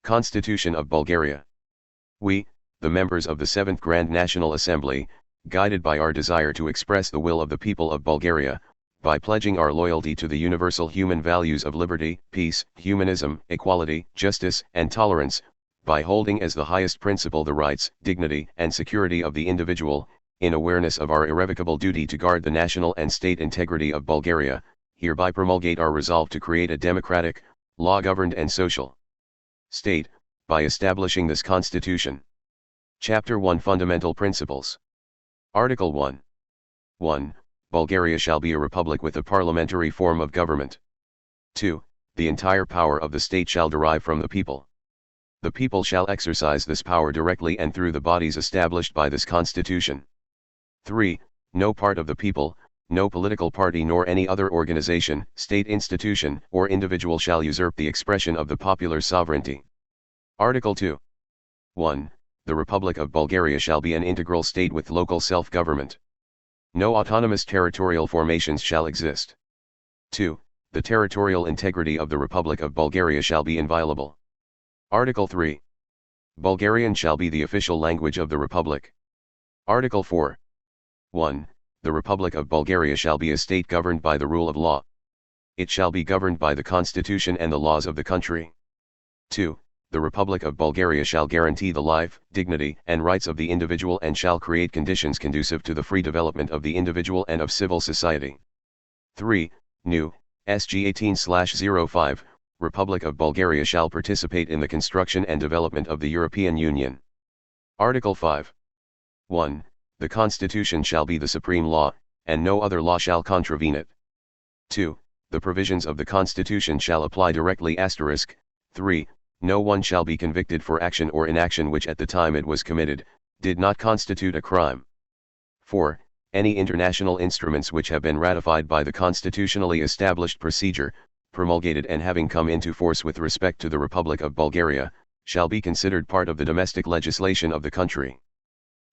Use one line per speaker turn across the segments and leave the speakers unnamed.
Constitution of Bulgaria. We, the members of the 7th Grand National Assembly, guided by our desire to express the will of the people of Bulgaria, by pledging our loyalty to the universal human values of liberty, peace, humanism, equality, justice, and tolerance, by holding as the highest principle the rights, dignity, and security of the individual, in awareness of our irrevocable duty to guard the national and state integrity of Bulgaria, hereby promulgate our resolve to create a democratic, law-governed and social state, by establishing this Constitution. Chapter 1 Fundamental Principles. Article 1. 1. Bulgaria shall be a republic with a parliamentary form of government. 2. The entire power of the state shall derive from the people. The people shall exercise this power directly and through the bodies established by this Constitution. 3. No part of the people, no political party nor any other organization, state institution, or individual shall usurp the expression of the popular sovereignty. Article 2. 1. The Republic of Bulgaria shall be an integral state with local self-government. No autonomous territorial formations shall exist. 2. The territorial integrity of the Republic of Bulgaria shall be inviolable. Article 3. Bulgarian shall be the official language of the Republic. Article 4. 1. The Republic of Bulgaria shall be a state governed by the rule of law. It shall be governed by the Constitution and the laws of the country. 2. The Republic of Bulgaria shall guarantee the life, dignity, and rights of the individual and shall create conditions conducive to the free development of the individual and of civil society. 3. New, SG 18/05, Republic of Bulgaria shall participate in the construction and development of the European Union. Article 5. 1. The Constitution shall be the supreme law, and no other law shall contravene it. 2. The provisions of the Constitution shall apply directly. 3. No one shall be convicted for action or inaction which at the time it was committed, did not constitute a crime. 4. Any international instruments which have been ratified by the constitutionally established procedure, promulgated and having come into force with respect to the Republic of Bulgaria, shall be considered part of the domestic legislation of the country.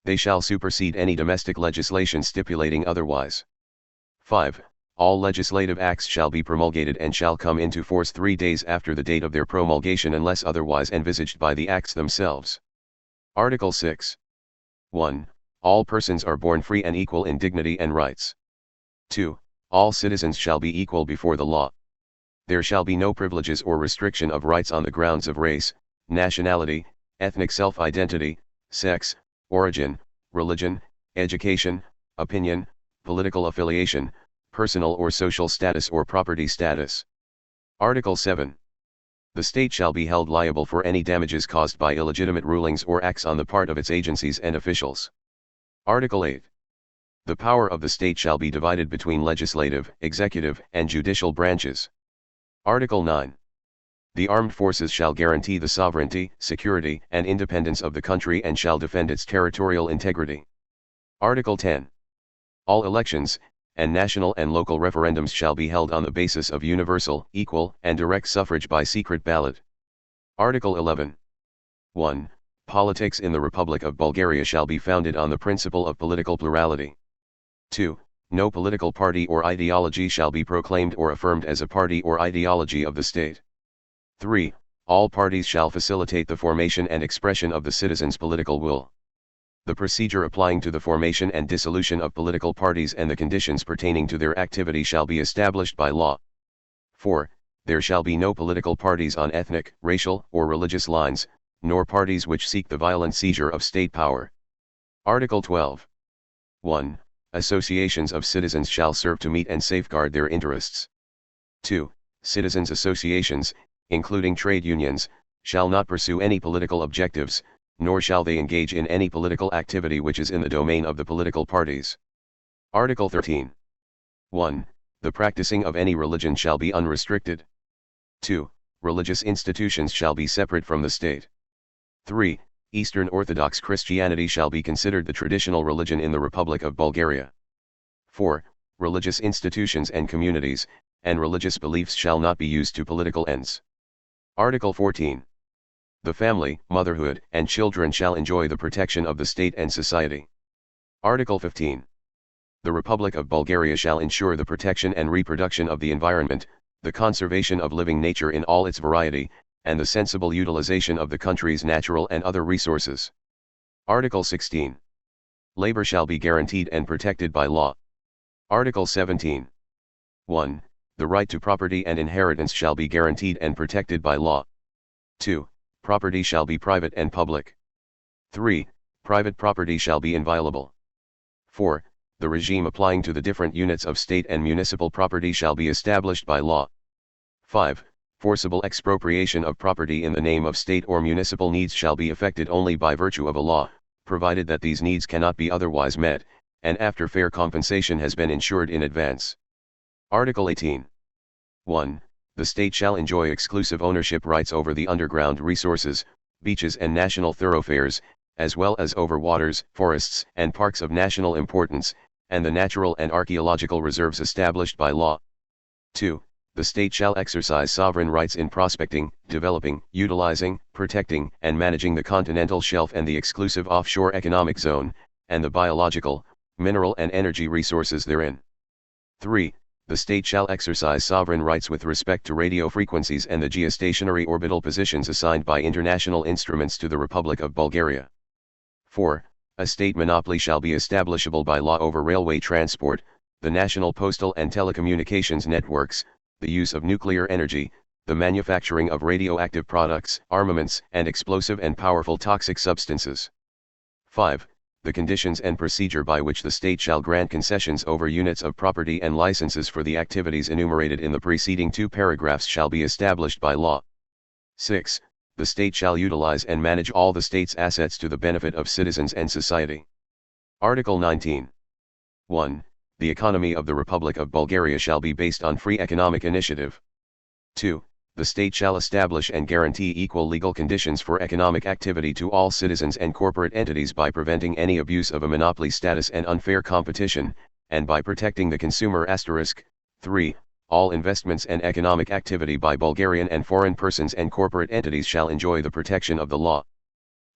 They shall supersede any domestic legislation stipulating otherwise. 5. All legislative acts shall be promulgated and shall come into force 3 days after the date of their promulgation unless otherwise envisaged by the acts themselves. Article 6. 1. All persons are born free and equal in dignity and rights. 2. All citizens shall be equal before the law. There shall be no privileges or restriction of rights on the grounds of race, nationality, ethnic self-identity, sex, origin, religion, education, opinion, political affiliation, personal or social status or property status. Article 7. The state shall be held liable for any damages caused by illegitimate rulings or acts on the part of its agencies and officials. Article 8. The power of the state shall be divided between legislative, executive, and judicial branches. Article 9. The armed forces shall guarantee the sovereignty, security, and independence of the country and shall defend its territorial integrity. Article 10. All elections, and national and local referendums shall be held on the basis of universal, equal, and direct suffrage by secret ballot. Article 11. 1. Politics in the Republic of Bulgaria shall be founded on the principle of political plurality. 2. No political party or ideology shall be proclaimed or affirmed as a party or ideology of the state. 3. All parties shall facilitate the formation and expression of the citizens' political will. The procedure applying to the formation and dissolution of political parties and the conditions pertaining to their activity shall be established by law. 4. There shall be no political parties on ethnic, racial, or religious lines, nor parties which seek the violent seizure of state power. Article 12. 1. Associations of citizens shall serve to meet and safeguard their interests. 2. Citizens' associations, including trade unions, shall not pursue any political objectives, nor shall they engage in any political activity which is in the domain of the political parties. Article 13. 1. The practicing of any religion shall be unrestricted. 2. Religious institutions shall be separate from the state. 3. Eastern Orthodox Christianity shall be considered the traditional religion in the Republic of Bulgaria. 4. Religious institutions and communities, and religious beliefs shall not be used to political ends. Article 14. The family, motherhood, and children shall enjoy the protection of the state and society. Article 15. The Republic of Bulgaria shall ensure the protection and reproduction of the environment, the conservation of living nature in all its variety, and the sensible utilization of the country's natural and other resources. Article 16. Labor shall be guaranteed and protected by law. Article 17. 1. The right to property and inheritance shall be guaranteed and protected by law. 2. Property shall be private and public. 3. Private property shall be inviolable. 4. The regime applying to the different units of state and municipal property shall be established by law. 5. Forcible expropriation of property in the name of state or municipal needs shall be effected only by virtue of a law, provided that these needs cannot be otherwise met, and after fair compensation has been ensured in advance. Article 18. 1. The state shall enjoy exclusive ownership rights over the underground resources, beaches and national thoroughfares, as well as over waters, forests, and parks of national importance, and the natural and archaeological reserves established by law. 2. The state shall exercise sovereign rights in prospecting, developing, utilizing, protecting, and managing the continental shelf and the exclusive offshore economic zone, and the biological, mineral and energy resources therein. 3. The state shall exercise sovereign rights with respect to radio frequencies and the geostationary orbital positions assigned by international instruments to the Republic of Bulgaria. 4. A state monopoly shall be establishable by law over railway transport, the national postal and telecommunications networks, the use of nuclear energy, the manufacturing of radioactive products, armaments, and explosive and powerful toxic substances. 5. The conditions and procedure by which the state shall grant concessions over units of property and licenses for the activities enumerated in the preceding two paragraphs shall be established by law. 6. The state shall utilize and manage all the state's assets to the benefit of citizens and society. Article 19. 1. The economy of the Republic of Bulgaria shall be based on free economic initiative. 2. The state shall establish and guarantee equal legal conditions for economic activity to all citizens and corporate entities by preventing any abuse of a monopoly status and unfair competition, and by protecting the consumer. 3. All investments and economic activity by Bulgarian and foreign persons and corporate entities shall enjoy the protection of the law.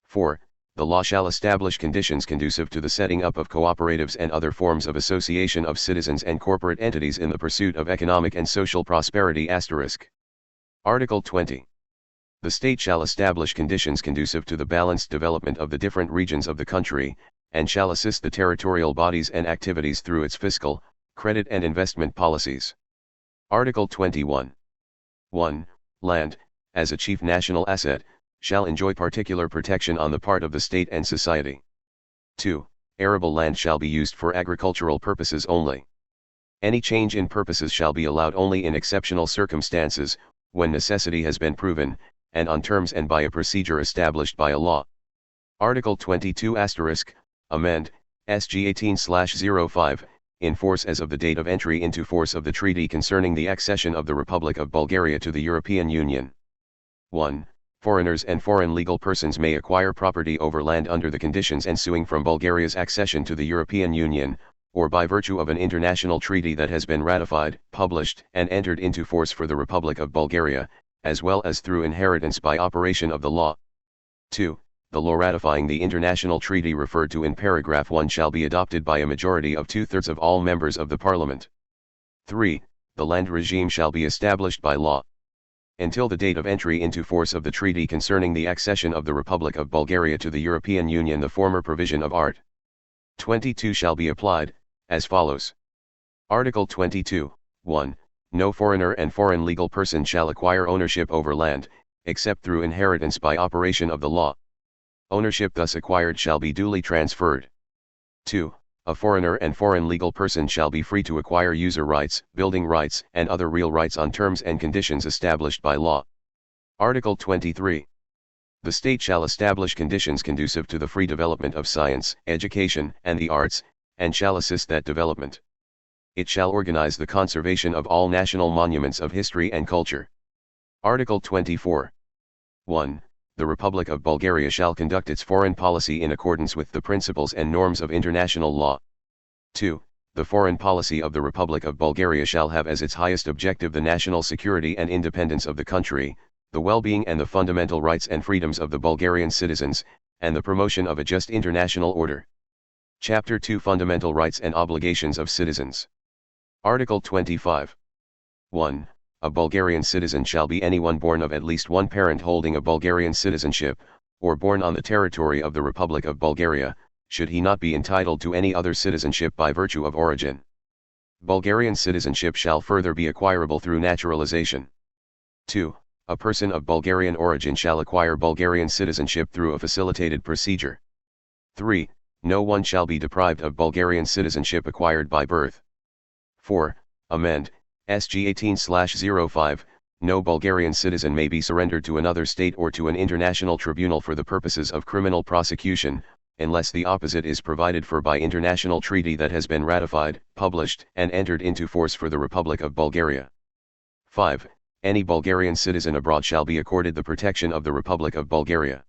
4. The law shall establish conditions conducive to the setting up of cooperatives and other forms of association of citizens and corporate entities in the pursuit of economic and social prosperity. Article 20. The state shall establish conditions conducive to the balanced development of the different regions of the country, and shall assist the territorial bodies and activities through its fiscal, credit and investment policies. Article 21. 1. Land, as a chief national asset, shall enjoy particular protection on the part of the state and society. 2. Arable land shall be used for agricultural purposes only. Any change in purposes shall be allowed only in exceptional circumstances, when necessity has been proven, and on terms and by a procedure established by a law. Article 22*, amend, SG 18/05, in force as of the date of entry into force of the treaty concerning the accession of the Republic of Bulgaria to the European Union. 1. Foreigners and foreign legal persons may acquire property over land under the conditions ensuing from Bulgaria's accession to the European Union, or by virtue of an international treaty that has been ratified, published, and entered into force for the Republic of Bulgaria, as well as through inheritance by operation of the law. 2. The law ratifying the international treaty referred to in paragraph 1 shall be adopted by a majority of 2/3 of all members of the Parliament. 3. The land regime shall be established by law. Until the date of entry into force of the treaty concerning the accession of the Republic of Bulgaria to the European Union, the former provision of Art. 22 shall be applied, as follows. Article 22, 1. No foreigner and foreign legal person shall acquire ownership over land, except through inheritance by operation of the law. Ownership thus acquired shall be duly transferred. 2. A foreigner and foreign legal person shall be free to acquire user rights, building rights, and other real rights on terms and conditions established by law. Article 23. The state shall establish conditions conducive to the free development of science, education, and the arts, and shall assist that development. It shall organize the conservation of all national monuments of history and culture. Article 24. 1. The Republic of Bulgaria shall conduct its foreign policy in accordance with the principles and norms of international law. 2. The foreign policy of the Republic of Bulgaria shall have as its highest objective the national security and independence of the country, the well-being and the fundamental rights and freedoms of the Bulgarian citizens, and the promotion of a just international order. Chapter 2, Fundamental Rights and Obligations of Citizens. Article 25. 1. A Bulgarian citizen shall be anyone born of at least one parent holding a Bulgarian citizenship, or born on the territory of the Republic of Bulgaria, should he not be entitled to any other citizenship by virtue of origin. Bulgarian citizenship shall further be acquirable through naturalization. 2. A person of Bulgarian origin shall acquire Bulgarian citizenship through a facilitated procedure. 3. No one shall be deprived of Bulgarian citizenship acquired by birth. 4. Amend. SG 18/05, no Bulgarian citizen may be surrendered to another state or to an international tribunal for the purposes of criminal prosecution, unless the opposite is provided for by international treaty that has been ratified, published, and entered into force for the Republic of Bulgaria. 5. Any Bulgarian citizen abroad shall be accorded the protection of the Republic of Bulgaria.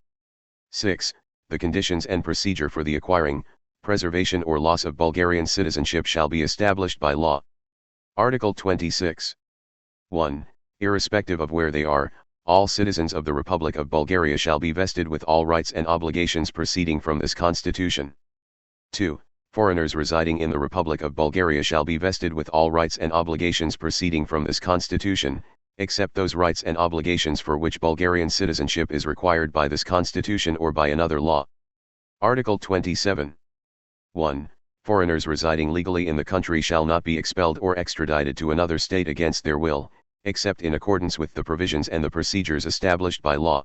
6. The conditions and procedure for the acquiring, preservation or loss of Bulgarian citizenship shall be established by law. Article 26. 1. Irrespective of where they are, all citizens of the Republic of Bulgaria shall be vested with all rights and obligations proceeding from this Constitution. 2. Foreigners residing in the Republic of Bulgaria shall be vested with all rights and obligations proceeding from this Constitution, except those rights and obligations for which Bulgarian citizenship is required by this Constitution or by another law. Article 27. 1. Foreigners residing legally in the country shall not be expelled or extradited to another state against their will, except in accordance with the provisions and the procedures established by law.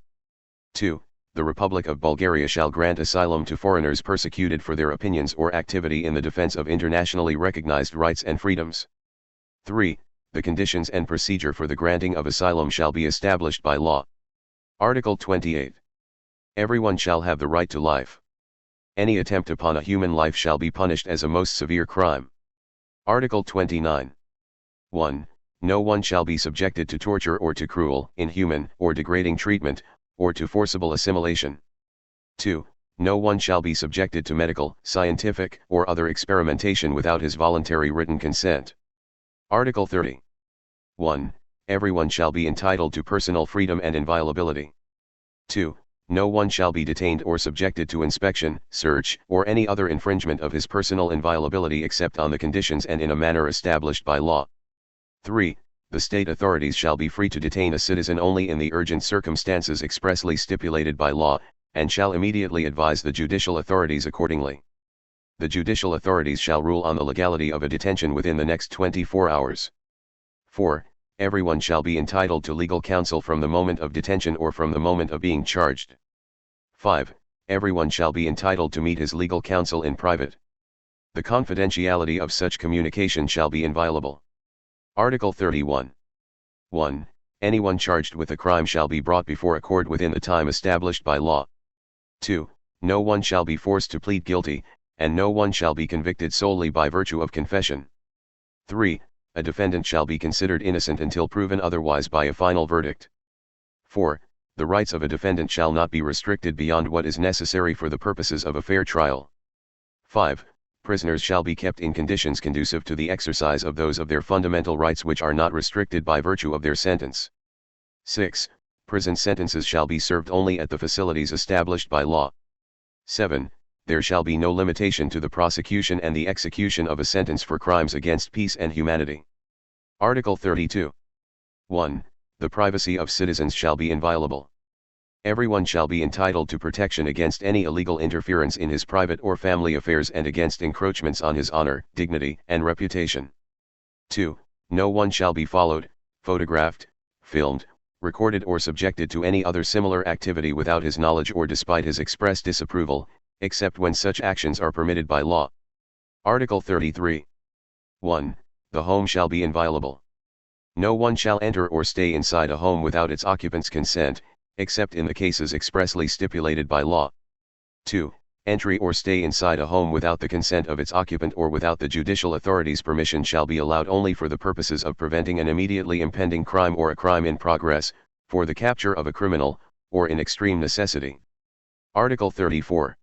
2. The Republic of Bulgaria shall grant asylum to foreigners persecuted for their opinions or activity in the defense of internationally recognized rights and freedoms. 3. The conditions and procedure for the granting of asylum shall be established by law. Article 28. Everyone shall have the right to life. Any attempt upon a human life shall be punished as a most severe crime. Article 29. 1. No one shall be subjected to torture or to cruel, inhuman, or degrading treatment, or to forcible assimilation. 2. No one shall be subjected to medical, scientific, or other experimentation without his voluntary written consent. Article 30. 1. Everyone shall be entitled to personal freedom and inviolability. 2. No one shall be detained or subjected to inspection, search, or any other infringement of his personal inviolability except on the conditions and in a manner established by law. 3. The state authorities shall be free to detain a citizen only in the urgent circumstances expressly stipulated by law, and shall immediately advise the judicial authorities accordingly. The judicial authorities shall rule on the legality of a detention within the next 24 hours. 4. Everyone shall be entitled to legal counsel from the moment of detention or from the moment of being charged. 5. Everyone shall be entitled to meet his legal counsel in private. The confidentiality of such communication shall be inviolable. Article 31. 1. Anyone charged with a crime shall be brought before a court within the time established by law. 2. No one shall be forced to plead guilty, and no one shall be convicted solely by virtue of confession. 3. A defendant shall be considered innocent until proven otherwise by a final verdict. 4. The rights of a defendant shall not be restricted beyond what is necessary for the purposes of a fair trial. 5. Prisoners shall be kept in conditions conducive to the exercise of those of their fundamental rights which are not restricted by virtue of their sentence. 6. Prison sentences shall be served only at the facilities established by law. 7. There shall be no limitation to the prosecution and the execution of a sentence for crimes against peace and humanity. Article 32. 1. The privacy of citizens shall be inviolable. Everyone shall be entitled to protection against any illegal interference in his private or family affairs and against encroachments on his honor, dignity, and reputation. 2. No one shall be followed, photographed, filmed, recorded or subjected to any other similar activity without his knowledge or despite his express disapproval, except when such actions are permitted by law. Article 33. 1. The home shall be inviolable. No one shall enter or stay inside a home without its occupant's consent, except in the cases expressly stipulated by law. 2. Entry or stay inside a home without the consent of its occupant or without the judicial authority's permission shall be allowed only for the purposes of preventing an immediately impending crime or a crime in progress, for the capture of a criminal, or in extreme necessity. Article 34.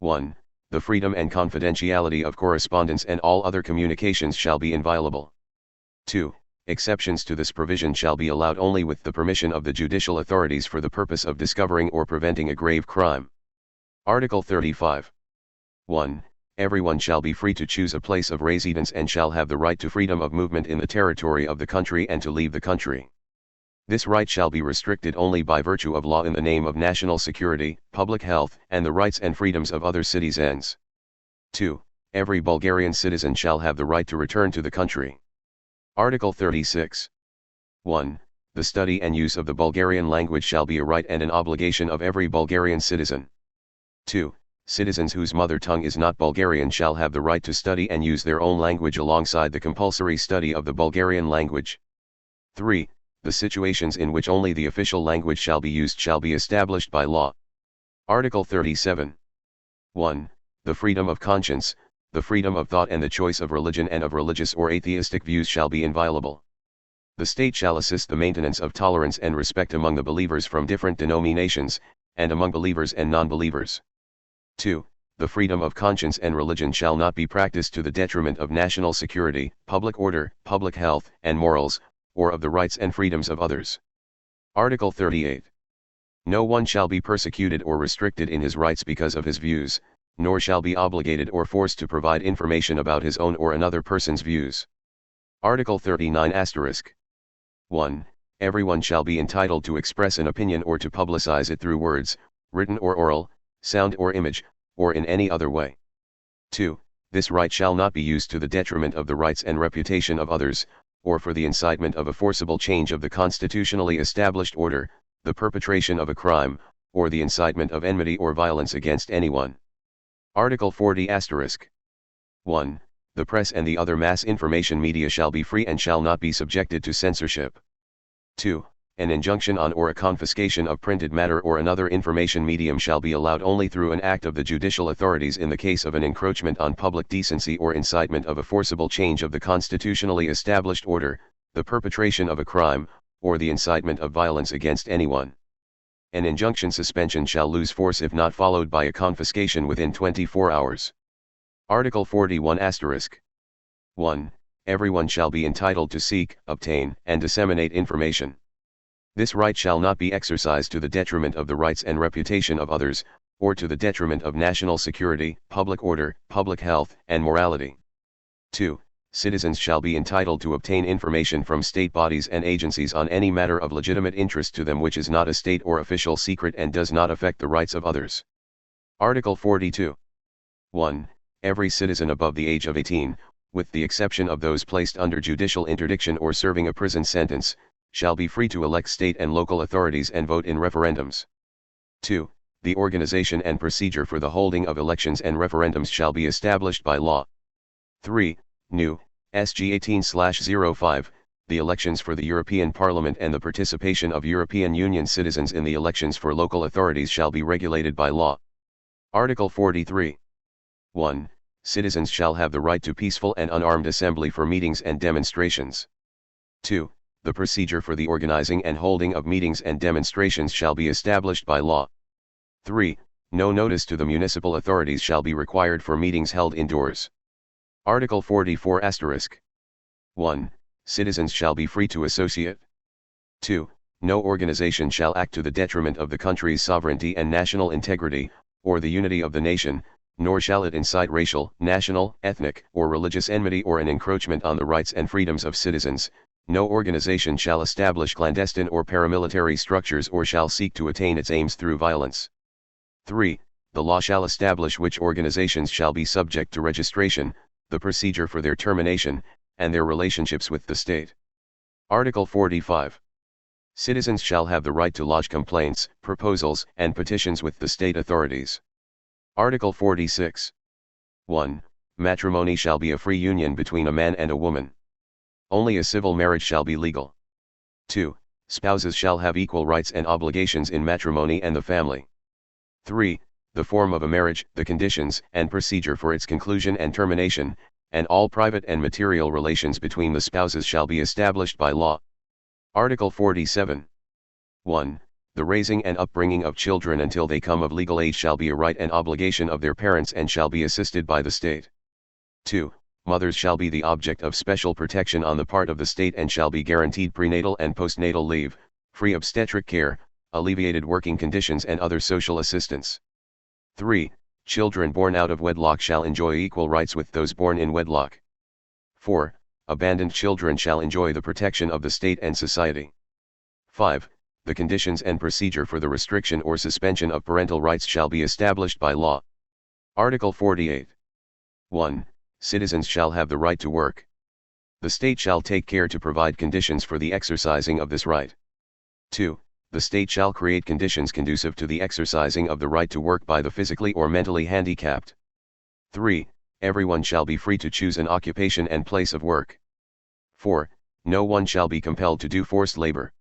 1. The freedom and confidentiality of correspondence and all other communications shall be inviolable. 2. Exceptions to this provision shall be allowed only with the permission of the judicial authorities for the purpose of discovering or preventing a grave crime. Article 35. 1. everyone shall be free to choose a place of residence and shall have the right to freedom of movement in the territory of the country and to leave the country. This right shall be restricted only by virtue of law in the name of national security, public health, and the rights and freedoms of other citizens. 2. Every Bulgarian citizen shall have the right to return to the country. Article 36. 1. The study and use of the Bulgarian language shall be a right and an obligation of every Bulgarian citizen. 2. Citizens whose mother tongue is not Bulgarian shall have the right to study and use their own language alongside the compulsory study of the Bulgarian language. 3. The situations in which only the official language shall be used shall be established by law. Article 37. 1. The freedom of conscience, the freedom of thought and the choice of religion and of religious or atheistic views shall be inviolable. The state shall assist the maintenance of tolerance and respect among the believers from different denominations, and among believers and non-believers. 2. The freedom of conscience and religion shall not be practiced to the detriment of national security, public order, public health, and morals, or of the rights and freedoms of others. Article 38. No one shall be persecuted or restricted in his rights because of his views, nor shall be obligated or forced to provide information about his own or another person's views. Article 39 *. 1. Everyone shall be entitled to express an opinion or to publicize it through words, written or oral, sound or image, or in any other way. 2. This right shall not be used to the detriment of the rights and reputation of others, or for the incitement of a forcible change of the constitutionally established order, the perpetration of a crime, or the incitement of enmity or violence against anyone. Article 40 *. 1. The press and the other mass information media shall be free and shall not be subjected to censorship. 2. An injunction on or a confiscation of printed matter or another information medium shall be allowed only through an act of the judicial authorities in the case of an encroachment on public decency or incitement of a forcible change of the constitutionally established order, the perpetration of a crime, or the incitement of violence against anyone. An injunction suspension shall lose force if not followed by a confiscation within 24 hours. Article 41 *. 1. Everyone shall be entitled to seek, obtain, and disseminate information. This right shall not be exercised to the detriment of the rights and reputation of others, or to the detriment of national security, public order, public health, and morality. 2. Citizens shall be entitled to obtain information from state bodies and agencies on any matter of legitimate interest to them which is not a state or official secret and does not affect the rights of others. Article 42. 1. Every citizen above the age of 18, with the exception of those placed under judicial interdiction or serving a prison sentence, shall be free to elect state and local authorities and vote in referendums. 2. The organization and procedure for the holding of elections and referendums shall be established by law. 3. New, SG 18/05, the elections for the European Parliament and the participation of European Union citizens in the elections for local authorities shall be regulated by law. Article 43. 1. Citizens shall have the right to peaceful and unarmed assembly for meetings and demonstrations. 2. The procedure for the organizing and holding of meetings and demonstrations shall be established by law. 3. No notice to the municipal authorities shall be required for meetings held indoors. Article 44 *. 1. Citizens shall be free to associate. 2. No organization shall act to the detriment of the country's sovereignty and national integrity, or the unity of the nation, nor shall it incite racial, national, ethnic, or religious enmity or an encroachment on the rights and freedoms of citizens. No organization shall establish clandestine or paramilitary structures or shall seek to attain its aims through violence. 3. The law shall establish which organizations shall be subject to registration, the procedure for their termination, and their relationships with the state. Article 45. Citizens shall have the right to lodge complaints, proposals, and petitions with the state authorities. Article 46. 1. Matrimony shall be a free union between a man and a woman. Only a civil marriage shall be legal. 2. Spouses shall have equal rights and obligations in matrimony and the family. 3. The form of a marriage, the conditions and procedure for its conclusion and termination, and all private and material relations between the spouses shall be established by law. Article 47. 1. The raising and upbringing of children until they come of legal age shall be a right and obligation of their parents and shall be assisted by the state. 2. Mothers shall be the object of special protection on the part of the state and shall be guaranteed prenatal and postnatal leave, free obstetric care, alleviated working conditions and other social assistance. 3. Children born out of wedlock shall enjoy equal rights with those born in wedlock. 4. Abandoned children shall enjoy the protection of the state and society. 5. The conditions and procedure for the restriction or suspension of parental rights shall be established by law. Article 48. 1. Citizens shall have the right to work. The state shall take care to provide conditions for the exercising of this right. 2. The state shall create conditions conducive to the exercising of the right to work by the physically or mentally handicapped. 3. Everyone shall be free to choose an occupation and place of work. 4. No one shall be compelled to do forced labor.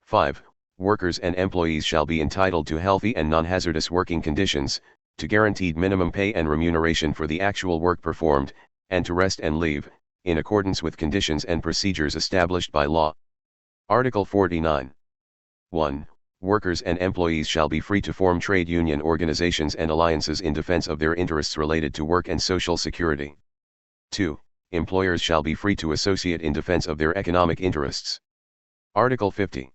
5. Workers and employees shall be entitled to healthy and non-hazardous working conditions, to guaranteed minimum pay and remuneration for the actual work performed, and to rest and leave, in accordance with conditions and procedures established by law. Article 49. 1. Workers and employees shall be free to form trade union organizations and alliances in defense of their interests related to work and social security. 2. Employers shall be free to associate in defense of their economic interests. Article 50.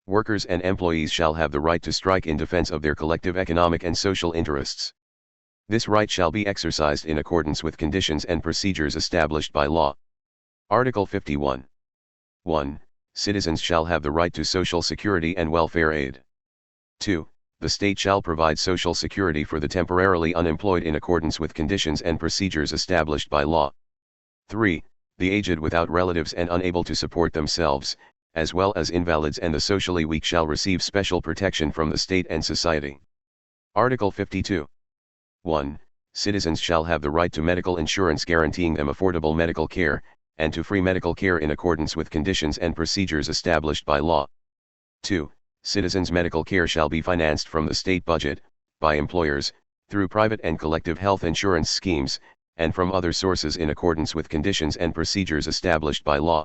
Workers and employees shall have the right to strike in defense of their collective economic and social interests. This right shall be exercised in accordance with conditions and procedures established by law. Article 51. 1. Citizens shall have the right to social security and welfare aid. 2. The state shall provide social security for the temporarily unemployed in accordance with conditions and procedures established by law. 3. The aged without relatives and unable to support themselves, as well as invalids and the socially weak shall receive special protection from the state and society. Article 52. 1. Citizens shall have the right to medical insurance guaranteeing them affordable medical care, and to free medical care in accordance with conditions and procedures established by law. 2. Citizens' medical care shall be financed from the state budget, by employers, through private and collective health insurance schemes, and from other sources in accordance with conditions and procedures established by law.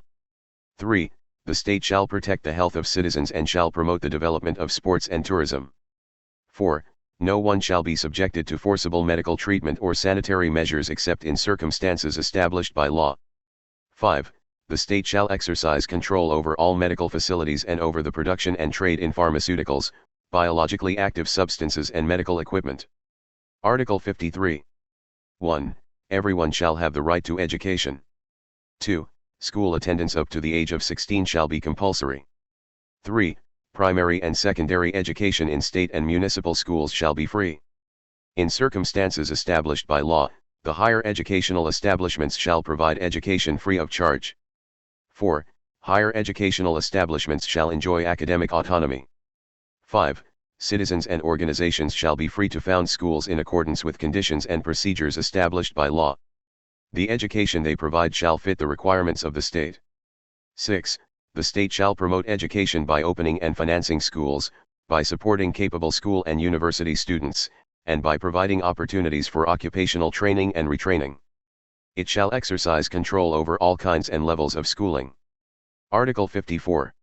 3. The state shall protect the health of citizens and shall promote the development of sports and tourism. 4. No one shall be subjected to forcible medical treatment or sanitary measures except in circumstances established by law. 5. The state shall exercise control over all medical facilities and over the production and trade in pharmaceuticals, biologically active substances and medical equipment. Article 53. 1. Everyone shall have the right to education. 2. School attendance up to the age of 16 shall be compulsory. 3. Primary and secondary education in state and municipal schools shall be free. In circumstances established by law, the higher educational establishments shall provide education free of charge. 4. Higher educational establishments shall enjoy academic autonomy. 5. Citizens and organizations shall be free to found schools in accordance with conditions and procedures established by law. The education they provide shall fit the requirements of the state. 6. The state shall promote education by opening and financing schools, by supporting capable school and university students, and by providing opportunities for occupational training and retraining. It shall exercise control over all kinds and levels of schooling. Article 54.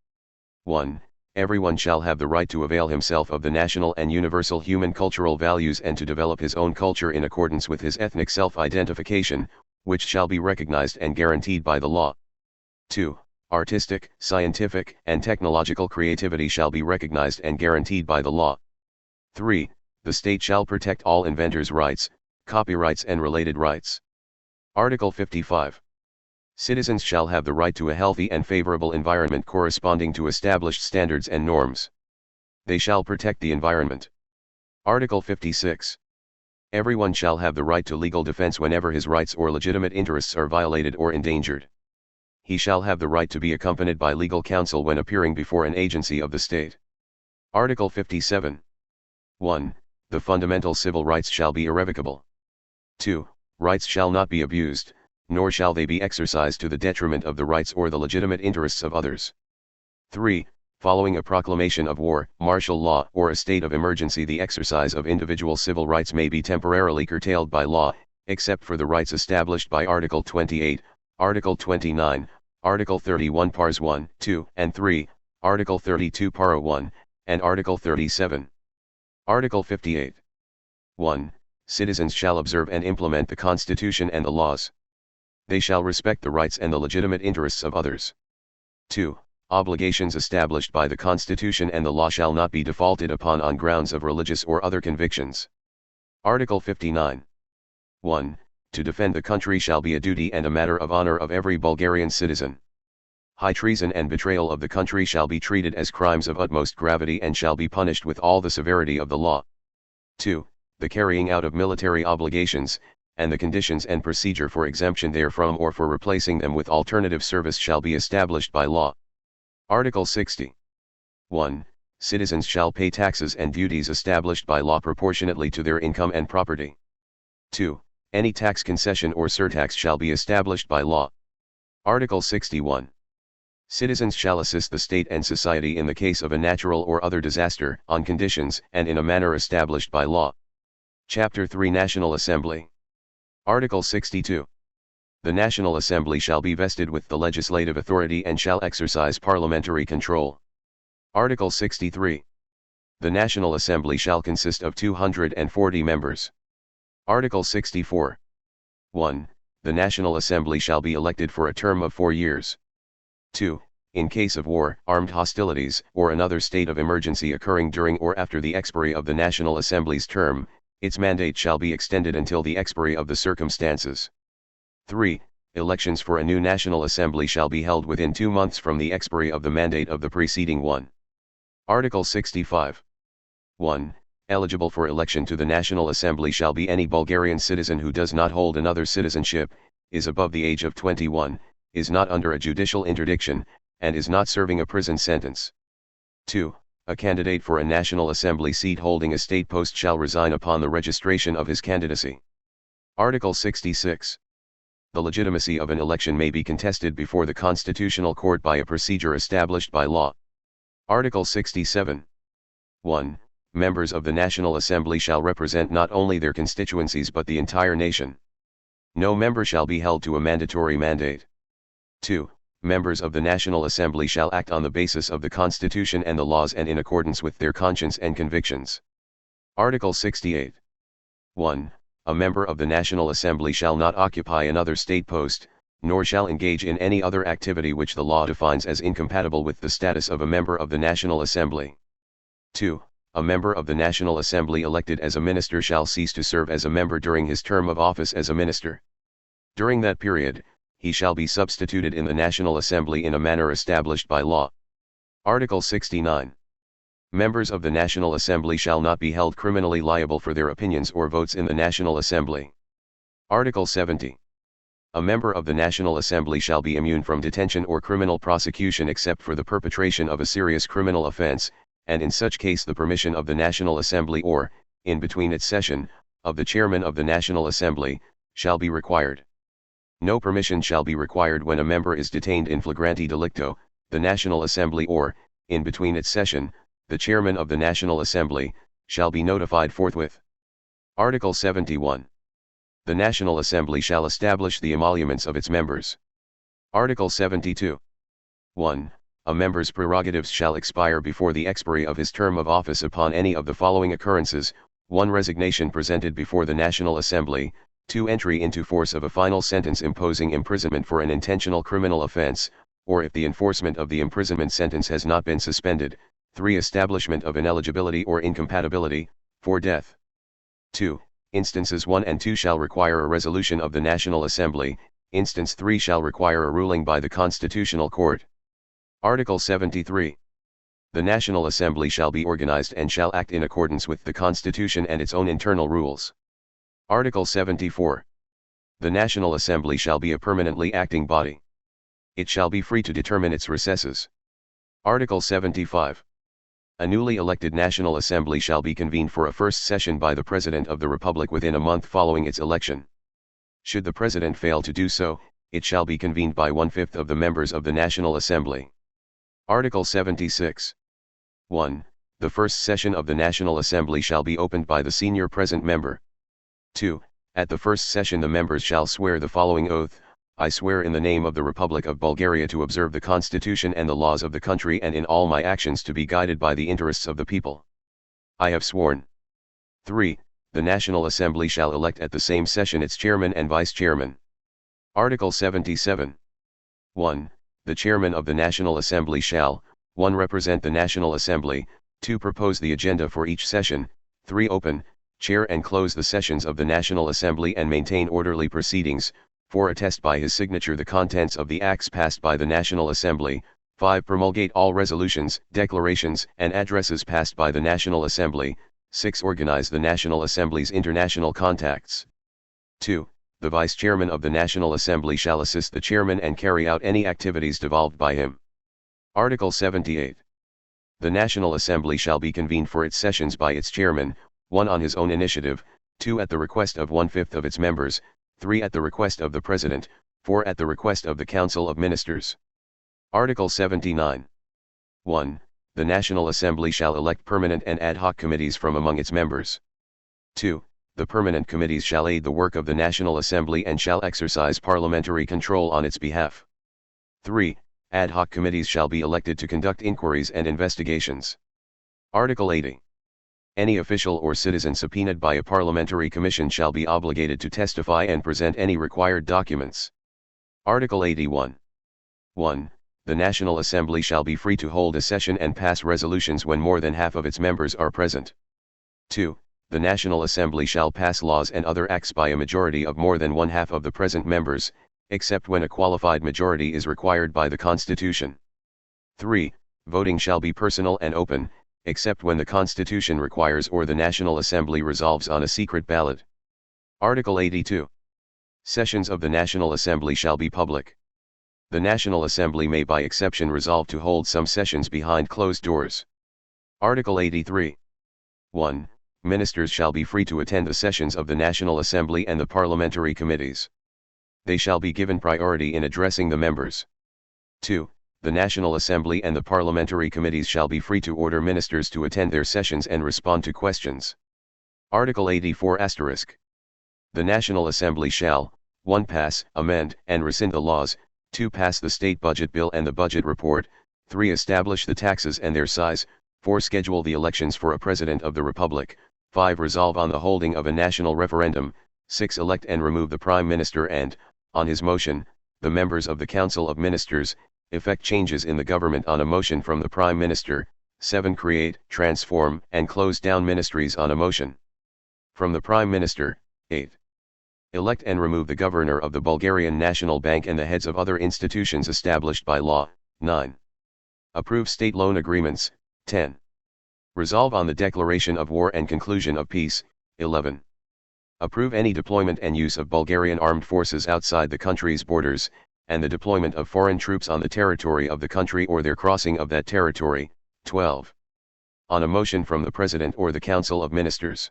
1. Everyone shall have the right to avail himself of the national and universal human cultural values and to develop his own culture in accordance with his ethnic self-identification, which shall be recognized and guaranteed by the law. 2. Artistic, scientific, and technological creativity shall be recognized and guaranteed by the law. 3. The state shall protect all inventors' rights, copyrights and related rights. Article 55. Citizens shall have the right to a healthy and favorable environment corresponding to established standards and norms. They shall protect the environment. Article 56. Everyone shall have the right to legal defense whenever his rights or legitimate interests are violated or endangered. He shall have the right to be accompanied by legal counsel when appearing before an agency of the state. Article 57. 1. The fundamental civil rights shall be irrevocable. 2. Rights shall not be abused, nor shall they be exercised to the detriment of the rights or the legitimate interests of others. 3. Following a proclamation of war, martial law, or a state of emergency, the exercise of individual civil rights may be temporarily curtailed by law, except for the rights established by Article 28, Article 29, Article 31 Pars 1, 2, and 3, Article 32 Para 1, and Article 37. Article 58. 1. Citizens shall observe and implement the Constitution and the laws. They shall respect the rights and the legitimate interests of others. 2. Obligations established by the Constitution and the law shall not be defaulted upon on grounds of religious or other convictions. Article 59. 1. To defend the country shall be a duty and a matter of honor of every Bulgarian citizen. High treason and betrayal of the country shall be treated as crimes of utmost gravity and shall be punished with all the severity of the law. 2. The carrying out of military obligations, and the conditions and procedure for exemption therefrom or for replacing them with alternative service shall be established by law. Article 60. 1. Citizens shall pay taxes and duties established by law proportionately to their income and property. 2. Any tax concession or surtax shall be established by law. Article 61. Citizens shall assist the state and society in the case of a natural or other disaster, on conditions and in a manner established by law. Chapter 3 National Assembly. Article 62. The National Assembly shall be vested with the legislative authority and shall exercise parliamentary control. Article 63. The National Assembly shall consist of 240 members. Article 64. 1. The National Assembly shall be elected for a term of 4 years. 2. In case of war, armed hostilities, or another state of emergency occurring during or after the expiry of the National Assembly's term, its mandate shall be extended until the expiry of the circumstances. 3. Elections for a new National Assembly shall be held within 2 months from the expiry of the mandate of the preceding one. Article 65. 1. Eligible for election to the National Assembly shall be any Bulgarian citizen who does not hold another citizenship, is above the age of 21, is not under a judicial interdiction, and is not serving a prison sentence. 2. A candidate for a National Assembly seat holding a state post shall resign upon the registration of his candidacy. Article 66. The legitimacy of an election may be contested before the Constitutional Court by a procedure established by law. Article 67. 1. Members of the National Assembly shall represent not only their constituencies but the entire nation. No member shall be held to a mandatory mandate. 2. Members of the National Assembly shall act on the basis of the Constitution and the laws and in accordance with their conscience and convictions. Article 68. 1. A member of the National Assembly shall not occupy another state post, nor shall engage in any other activity which the law defines as incompatible with the status of a member of the National Assembly. 2. A member of the National Assembly elected as a minister shall cease to serve as a member during his term of office as a minister. During that period, he shall be substituted in the National Assembly in a manner established by law. Article 69. Members of the National Assembly shall not be held criminally liable for their opinions or votes in the National Assembly. Article 70. A member of the National Assembly shall be immune from detention or criminal prosecution except for the perpetration of a serious criminal offense, and in such case the permission of the National Assembly or, in between its session, of the Chairman of the National Assembly, shall be required. No permission shall be required when a member is detained in flagranti delicto, the National Assembly or, in between its session, the Chairman of the National Assembly, shall be notified forthwith. Article 71. The National Assembly shall establish the emoluments of its members. Article 72. 1. A member's prerogatives shall expire before the expiry of his term of office upon any of the following occurrences: 1. Resignation presented before the National Assembly. 2. Entry into force of a final sentence imposing imprisonment for an intentional criminal offense, or if the enforcement of the imprisonment sentence has not been suspended. 3. Establishment of ineligibility or incompatibility, 4. Death. 2. Instances 1 and 2 shall require a resolution of the National Assembly, instance 3 shall require a ruling by the Constitutional Court. Article 73. The National Assembly shall be organized and shall act in accordance with the Constitution and its own internal rules. Article 74. The National Assembly shall be a permanently acting body. It shall be free to determine its recesses. Article 75. A newly elected National Assembly shall be convened for a first session by the President of the Republic within a month following its election. Should the President fail to do so, it shall be convened by 1/5 of the members of the National Assembly. Article 76. 1. The first session of the National Assembly shall be opened by the senior present member. 2. At the first session the members shall swear the following oath: I swear in the name of the Republic of Bulgaria to observe the Constitution and the laws of the country and in all my actions to be guided by the interests of the people. I have sworn. 3. The National Assembly shall elect at the same session its chairman and vice-chairman. Article 77. 1. The chairman of the National Assembly shall, 1. Represent the National Assembly, 2. Propose the agenda for each session, 3. Open, chair and close the sessions of the National Assembly and maintain orderly proceedings. 4. Attest by his signature the contents of the acts passed by the National Assembly. 5. Promulgate all resolutions, declarations, and addresses passed by the National Assembly. 6. Organize the National Assembly's international contacts. 2. The Vice Chairman of the National Assembly shall assist the Chairman and carry out any activities devolved by him. Article 78. The National Assembly shall be convened for its sessions by its Chairman, 1. On his own initiative, 2. At the request of 1/5 of its members, 3. At the request of the President, 4. At the request of the Council of Ministers. Article 79. 1. The National Assembly shall elect permanent and ad hoc committees from among its members. 2. The permanent committees shall aid the work of the National Assembly and shall exercise parliamentary control on its behalf. 3. Ad hoc committees shall be elected to conduct inquiries and investigations. Article 80. Any official or citizen subpoenaed by a parliamentary commission shall be obligated to testify and present any required documents. Article 81. 1. The National Assembly shall be free to hold a session and pass resolutions when more than half of its members are present. 2. The National Assembly shall pass laws and other acts by a majority of more than 1/2 of the present members, except when a qualified majority is required by the Constitution. 3. Voting shall be personal and open, except when the Constitution requires or the National Assembly resolves on a secret ballot. Article 82. Sessions of the National Assembly shall be public. The National Assembly may by exception resolve to hold some sessions behind closed doors. Article 83. 1. Ministers shall be free to attend the sessions of the National Assembly and the parliamentary committees. They shall be given priority in addressing the members. 2. The National Assembly and the parliamentary committees shall be free to order ministers to attend their sessions and respond to questions. Article 84 *. The National Assembly shall, 1. Pass, amend, and rescind the laws, 2. Pass the state budget bill and the budget report, 3. Establish the taxes and their size, 4. Schedule the elections for a President of the Republic, 5. Resolve on the holding of a national referendum, 6. Elect and remove the Prime Minister and, on his motion, the members of the Council of Ministers, effect changes in the government on a motion from the Prime Minister, 7. Create, transform, and close down ministries on a motion from the Prime Minister, 8. Elect and remove the Governor of the Bulgarian National Bank and the heads of other institutions established by law, 9. Approve state loan agreements, 10. Resolve on the declaration of war and conclusion of peace, 11. Approve any deployment and use of Bulgarian armed forces outside the country's borders, and the deployment of foreign troops on the territory of the country or their crossing of that territory, 12. On a motion from the President or the Council of Ministers.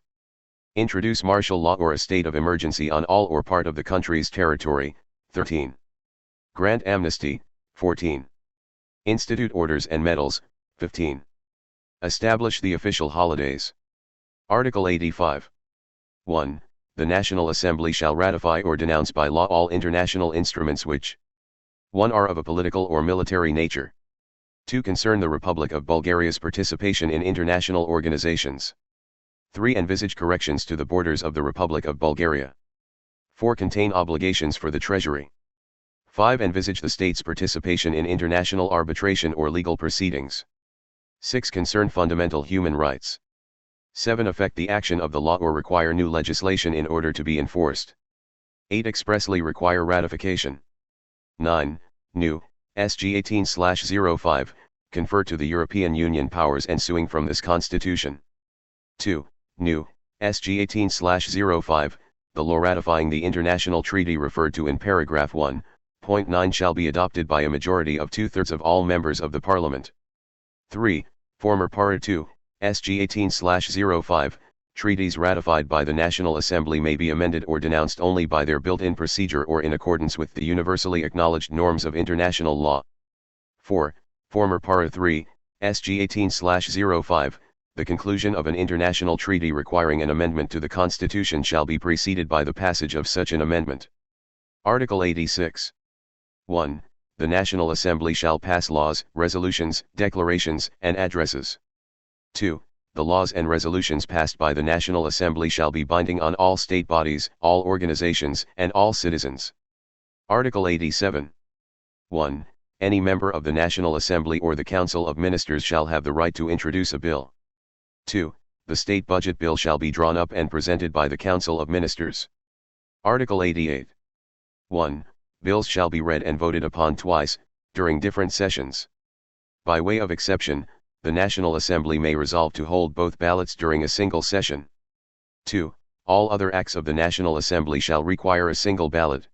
Introduce martial law or a state of emergency on all or part of the country's territory, 13. Grant amnesty, 14. Institute orders and medals, 15. Establish the official holidays. Article 85. 1. The National Assembly shall ratify or denounce by law all international instruments which 1. Are of a political or military nature. 2. Concern the Republic of Bulgaria's participation in international organizations. 3. Envisage corrections to the borders of the Republic of Bulgaria. 4. Contain obligations for the Treasury. 5. Envisage the state's participation in international arbitration or legal proceedings. 6. Concern fundamental human rights. 7. Affect the action of the law or require new legislation in order to be enforced. 8. Expressly require ratification. 9. New, SG 18/05, confer to the European Union powers ensuing from this Constitution. 2. New, SG 18/05, the law ratifying the international treaty referred to in paragraph 1.9 shall be adopted by a majority of 2/3 of all members of the Parliament. 3. Former Para 2. SG 18/05, treaties ratified by the National Assembly may be amended or denounced only by their built-in procedure or in accordance with the universally acknowledged norms of international law. 4. Former Para 3, SG 18/05, the conclusion of an international treaty requiring an amendment to the Constitution shall be preceded by the passage of such an amendment. Article 86. 1. The National Assembly shall pass laws, resolutions, declarations, and addresses. 2. The laws and resolutions passed by the National Assembly shall be binding on all state bodies, all organizations, and all citizens. Article 87. 1. Any member of the National Assembly or the Council of Ministers shall have the right to introduce a bill. 2. the state budget bill shall be drawn up and presented by the Council of Ministers. Article 88. 1. Bills shall be read and voted upon twice, during different sessions. By way of exception, the National Assembly may resolve to hold both ballots during a single session. 2. All other acts of the National Assembly shall require a single ballot.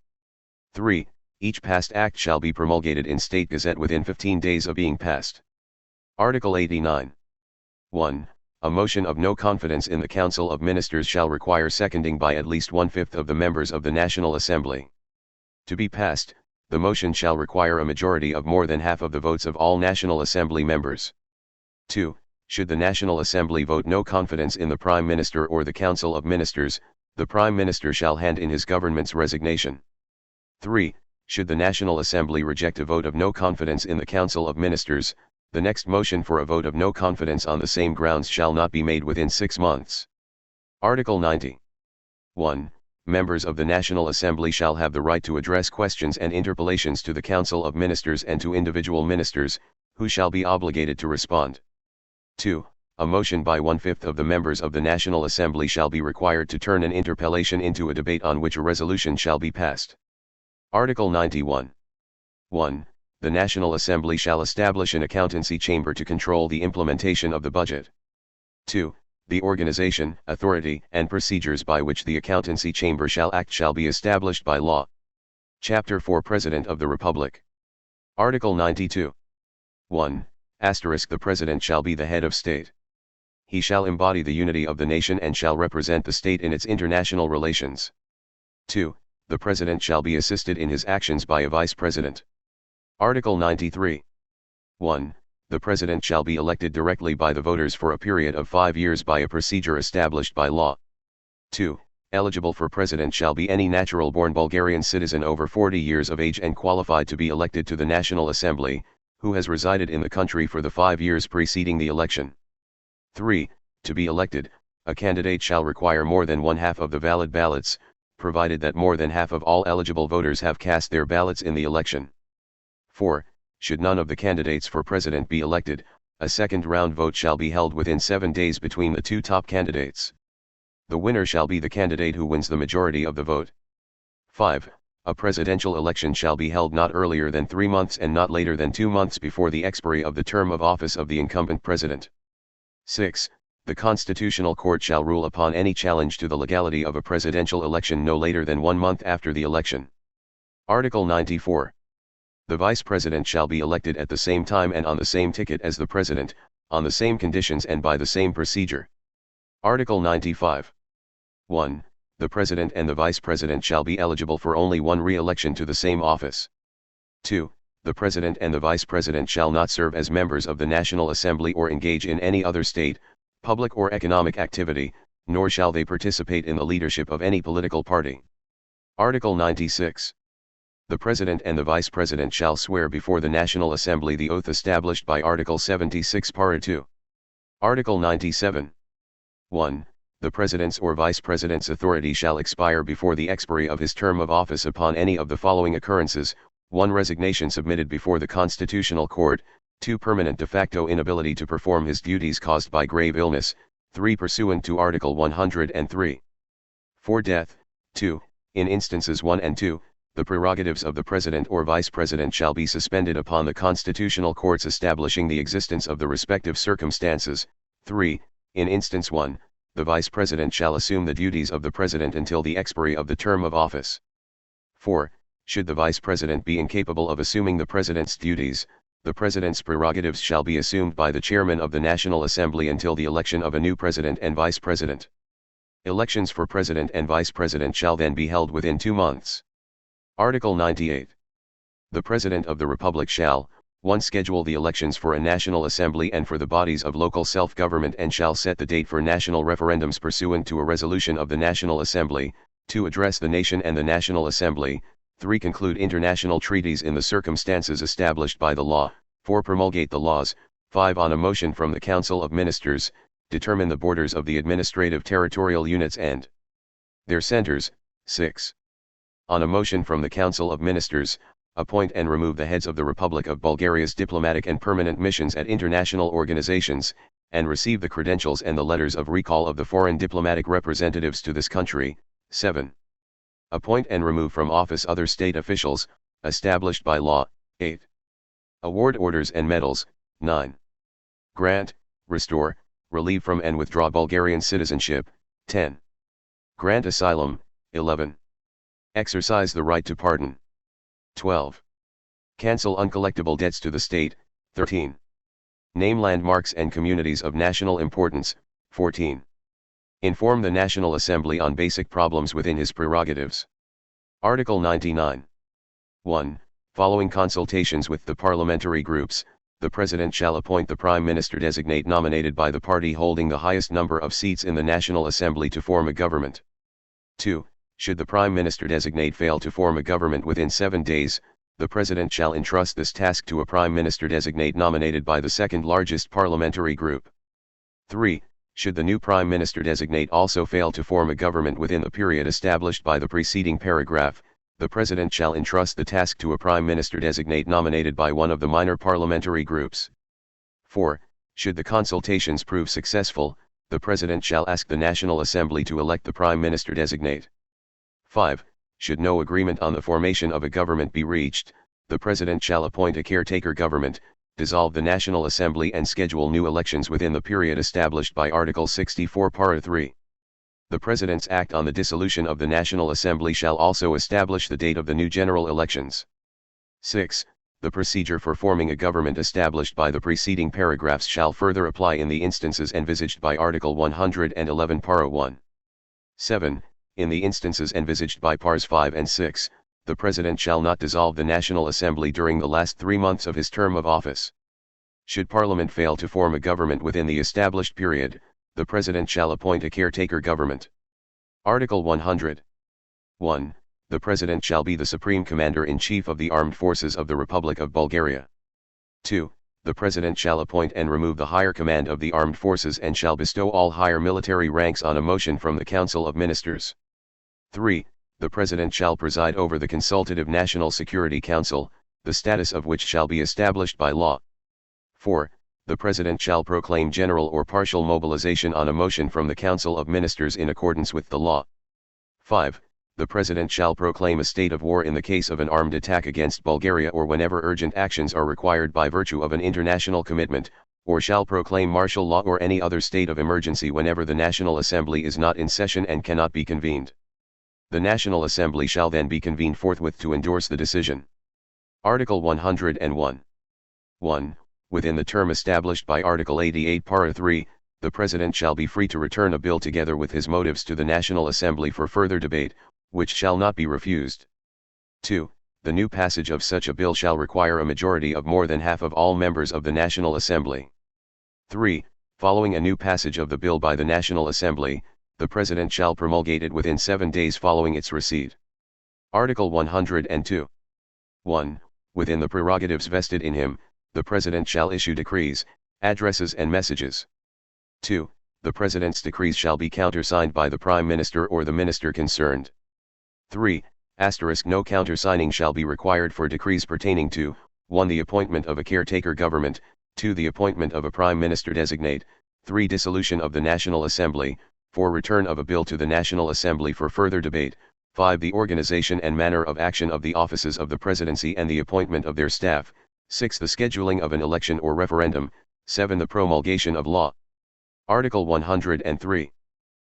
3. Each passed act shall be promulgated in State Gazette within 15 days of being passed. Article 89. 1. A motion of no confidence in the Council of Ministers shall require seconding by at least 1/5 of the members of the National Assembly. To be passed, the motion shall require a majority of more than half of the votes of all National Assembly members. 2. Should the National Assembly vote no confidence in the Prime Minister or the Council of Ministers, the Prime Minister shall hand in his government's resignation. 3. Should the National Assembly reject a vote of no confidence in the Council of Ministers, the next motion for a vote of no confidence on the same grounds shall not be made within 6 months. Article 90. 1. Members of the National Assembly shall have the right to address questions and interpellations to the Council of Ministers and to individual ministers, who shall be obligated to respond. 2. A motion by 1/5 of the members of the National Assembly shall be required to turn an interpellation into a debate on which a resolution shall be passed. Article 91. 1. The National Assembly shall establish an accountancy chamber to control the implementation of the budget. 2. The organization, authority, and procedures by which the accountancy chamber shall act shall be established by law. Chapter 4 President of the Republic. Article 92. 1. The President shall be the head of state. He shall embody the unity of the nation and shall represent the state in its international relations. 2. The President shall be assisted in his actions by a Vice President. Article 93. 1. The President shall be elected directly by the voters for a period of 5 years by a procedure established by law. 2. Eligible for President shall be any natural-born Bulgarian citizen over 40 years of age and qualified to be elected to the National Assembly, who has resided in the country for the 5 years preceding the election. 3. To be elected, a candidate shall require more than 1/2 of the valid ballots, provided that more than half of all eligible voters have cast their ballots in the election. 4. Should none of the candidates for president be elected, a second-round vote shall be held within 7 days between the 2 top candidates. The winner shall be the candidate who wins the majority of the vote. 5. A presidential election shall be held not earlier than 3 months and not later than 2 months before the expiry of the term of office of the incumbent president. 6. The Constitutional Court shall rule upon any challenge to the legality of a presidential election no later than 1 month after the election. Article 94. The Vice President shall be elected at the same time and on the same ticket as the President, on the same conditions and by the same procedure. Article 95. 1. The President and the Vice President shall be eligible for only one re-election to the same office. 2. The President and the Vice President shall not serve as members of the National Assembly or engage in any other state, public or economic activity, nor shall they participate in the leadership of any political party. Article 96. The President and the Vice President shall swear before the National Assembly the oath established by Article 76 Para 2. Article 97. 1. The President's or Vice President's authority shall expire before the expiry of his term of office upon any of the following occurrences: 1. Resignation submitted before the Constitutional Court; 2. Permanent de facto inability to perform his duties caused by grave illness; 3. Pursuant to Article 103. 4. Death; 2. In instances 1 and 2, the prerogatives of the President or Vice President shall be suspended upon the Constitutional Courts establishing the existence of the respective circumstances. 3. In instance 1, the Vice President shall assume the duties of the President until the expiry of the term of office. 4. Should the Vice President be incapable of assuming the President's duties, the President's prerogatives shall be assumed by the Chairman of the National Assembly until the election of a new President and Vice President. Elections for President and Vice President shall then be held within 2 months. Article 98. The President of the Republic shall, 1. Schedule the elections for a National Assembly and for the bodies of local self-government and shall set the date for national referendums pursuant to a resolution of the National Assembly; 2. Address the nation and the National Assembly; 3. Conclude international treaties in the circumstances established by the law; 4. Promulgate the laws; 5. On a motion from the Council of Ministers, determine the borders of the administrative territorial units and their centers; 6. On a motion from the Council of Ministers, appoint and remove the heads of the Republic of Bulgaria's diplomatic and permanent missions at international organizations, and receive the credentials and the letters of recall of the foreign diplomatic representatives to this country. 7. Appoint and remove from office other state officials, established by law. 8. Award orders and medals. 9. Grant, restore, relieve from and withdraw Bulgarian citizenship. 10. Grant asylum. 11. Exercise the right to pardon. 12. Cancel uncollectible debts to the state. 13. Name landmarks and communities of national importance. 14. Inform the National Assembly on basic problems within his prerogatives. Article 99. 1. Following consultations with the parliamentary groups, the President shall appoint the Prime Minister designate nominated by the party holding the highest number of seats in the National Assembly to form a government. 2. Should the Prime Minister designate fail to form a government within 7 days, the President shall entrust this task to a Prime Minister designate nominated by the second largest parliamentary group. 3. Should the new Prime Minister designate also fail to form a government within the period established by the preceding paragraph, the President shall entrust the task to a Prime Minister designate nominated by one of the minor parliamentary groups. 4. Should the consultations prove successful, the President shall ask the National Assembly to elect the Prime Minister designate. 5. Should no agreement on the formation of a government be reached, the President shall appoint a caretaker government, dissolve the National Assembly and schedule new elections within the period established by Article 64 Para 3. The President's Act on the dissolution of the National Assembly shall also establish the date of the new general elections. 6. The procedure for forming a government established by the preceding paragraphs shall further apply in the instances envisaged by Article 111 Para 1. 7. In the instances envisaged by Pars 5 and 6, the President shall not dissolve the National Assembly during the last 3 months of his term of office. Should Parliament fail to form a government within the established period, the President shall appoint a caretaker government. Article 100. 1. The President shall be the Supreme Commander-in-Chief of the Armed Forces of the Republic of Bulgaria. 2. The President shall appoint and remove the higher command of the armed forces and shall bestow all higher military ranks on a motion from the Council of Ministers. 3. The President shall preside over the Consultative National Security Council, the status of which shall be established by law. 4. The President shall proclaim general or partial mobilization on a motion from the Council of Ministers in accordance with the law. 5. The President shall proclaim a state of war in the case of an armed attack against Bulgaria or whenever urgent actions are required by virtue of an international commitment, or shall proclaim martial law or any other state of emergency whenever the National Assembly is not in session and cannot be convened. The National Assembly shall then be convened forthwith to endorse the decision. Article 101. 1. Within the term established by Article 88 Para 3, the President shall be free to return a bill together with his motives to the National Assembly for further debate, which shall not be refused. 2. The new passage of such a bill shall require a majority of more than half of all members of the National Assembly. 3. Following a new passage of the bill by the National Assembly, the President shall promulgate it within 7 days following its receipt. Article 102. 1. Within the prerogatives vested in him, the President shall issue decrees, addresses and messages. 2. The President's decrees shall be countersigned by the Prime Minister or the Minister concerned. 3. No countersigning shall be required for decrees pertaining to 1. The appointment of a caretaker government, 2. The appointment of a Prime Minister designate, 3. Dissolution of the National Assembly, 4. Return of a bill to the National Assembly for further debate, 5. The organization and manner of action of the offices of the Presidency and the appointment of their staff, 6. The scheduling of an election or referendum, 7. The promulgation of law. Article 103.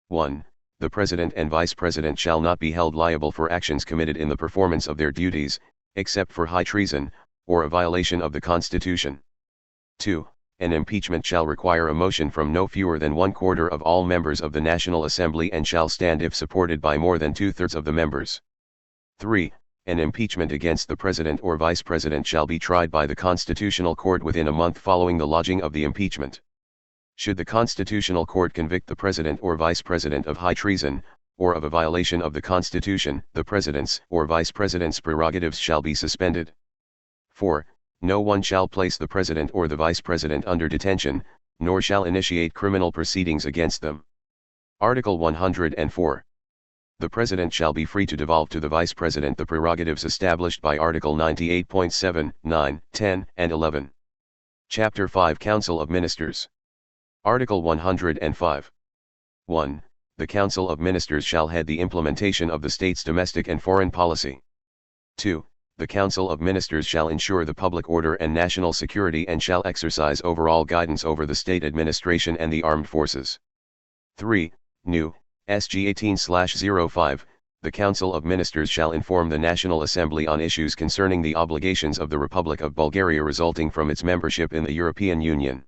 1. The President and Vice President shall not be held liable for actions committed in the performance of their duties, except for high treason, or a violation of the Constitution. 2. An impeachment shall require a motion from no fewer than 1/4 of all members of the National Assembly and shall stand if supported by more than 2/3 of the members. 3. An impeachment against the President or Vice President shall be tried by the Constitutional Court within a month following the lodging of the impeachment. Should the Constitutional Court convict the President or Vice President of high treason, or of a violation of the Constitution, the President's or Vice President's prerogatives shall be suspended. 4. No one shall place the President or the Vice President under detention, nor shall initiate criminal proceedings against them. Article 104. The President shall be free to devolve to the Vice President the prerogatives established by Article 98.7, 9, 10, and 11. Chapter 5 Council of Ministers. Article 105. 1. The Council of Ministers shall head the implementation of the state's domestic and foreign policy. 2. The Council of Ministers shall ensure the public order and national security and shall exercise overall guidance over the state administration and the armed forces. 3. New, SG 18/05, the Council of Ministers shall inform the National Assembly on issues concerning the obligations of the Republic of Bulgaria resulting from its membership in the European Union.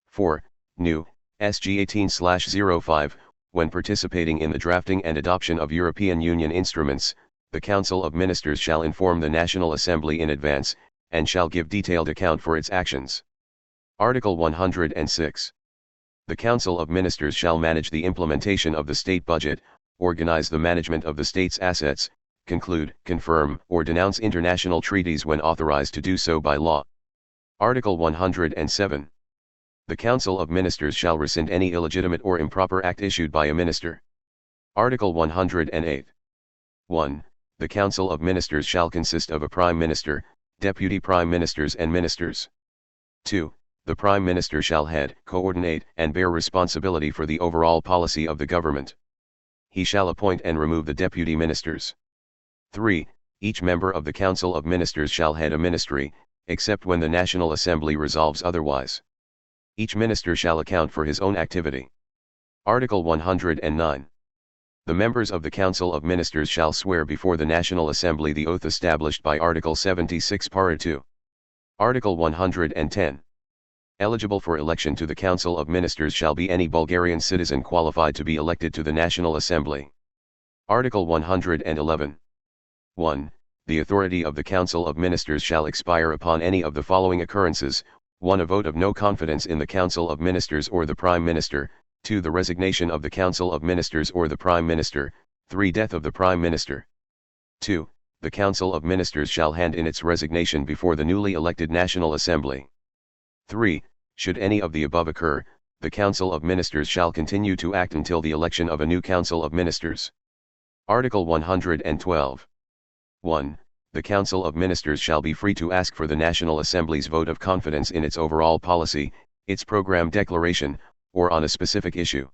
4. New, SG 18/05, when participating in the drafting and adoption of European Union instruments, the Council of Ministers shall inform the National Assembly in advance, and shall give detailed account for its actions. Article 106. The Council of Ministers shall manage the implementation of the state budget, organize the management of the state's assets, conclude, confirm, or denounce international treaties when authorized to do so by law. Article 107. The Council of Ministers shall rescind any illegitimate or improper act issued by a minister. Article 108. 1. The Council of Ministers shall consist of a Prime Minister, Deputy Prime Ministers and Ministers. 2. The Prime Minister shall head, coordinate, and bear responsibility for the overall policy of the government. He shall appoint and remove the Deputy Ministers. 3. Each member of the Council of Ministers shall head a ministry, except when the National Assembly resolves otherwise. Each minister shall account for his own activity. Article 109. The members of the Council of Ministers shall swear before the National Assembly the oath established by Article 76 Para 2. Article 110. Eligible for election to the Council of Ministers shall be any Bulgarian citizen qualified to be elected to the National Assembly. Article 111. 1. The authority of the Council of Ministers shall expire upon any of the following occurrences: 1. A vote of no confidence in the Council of Ministers or the Prime Minister; 2. The resignation of the Council of Ministers or the Prime Minister; 3. Death of the Prime Minister. 2. The Council of Ministers shall hand in its resignation before the newly elected National Assembly. 3. Should any of the above occur, the Council of Ministers shall continue to act until the election of a new Council of Ministers. Article 112. 1. The Council of Ministers shall be free to ask for the National Assembly's vote of confidence in its overall policy, its program declaration, or on a specific issue.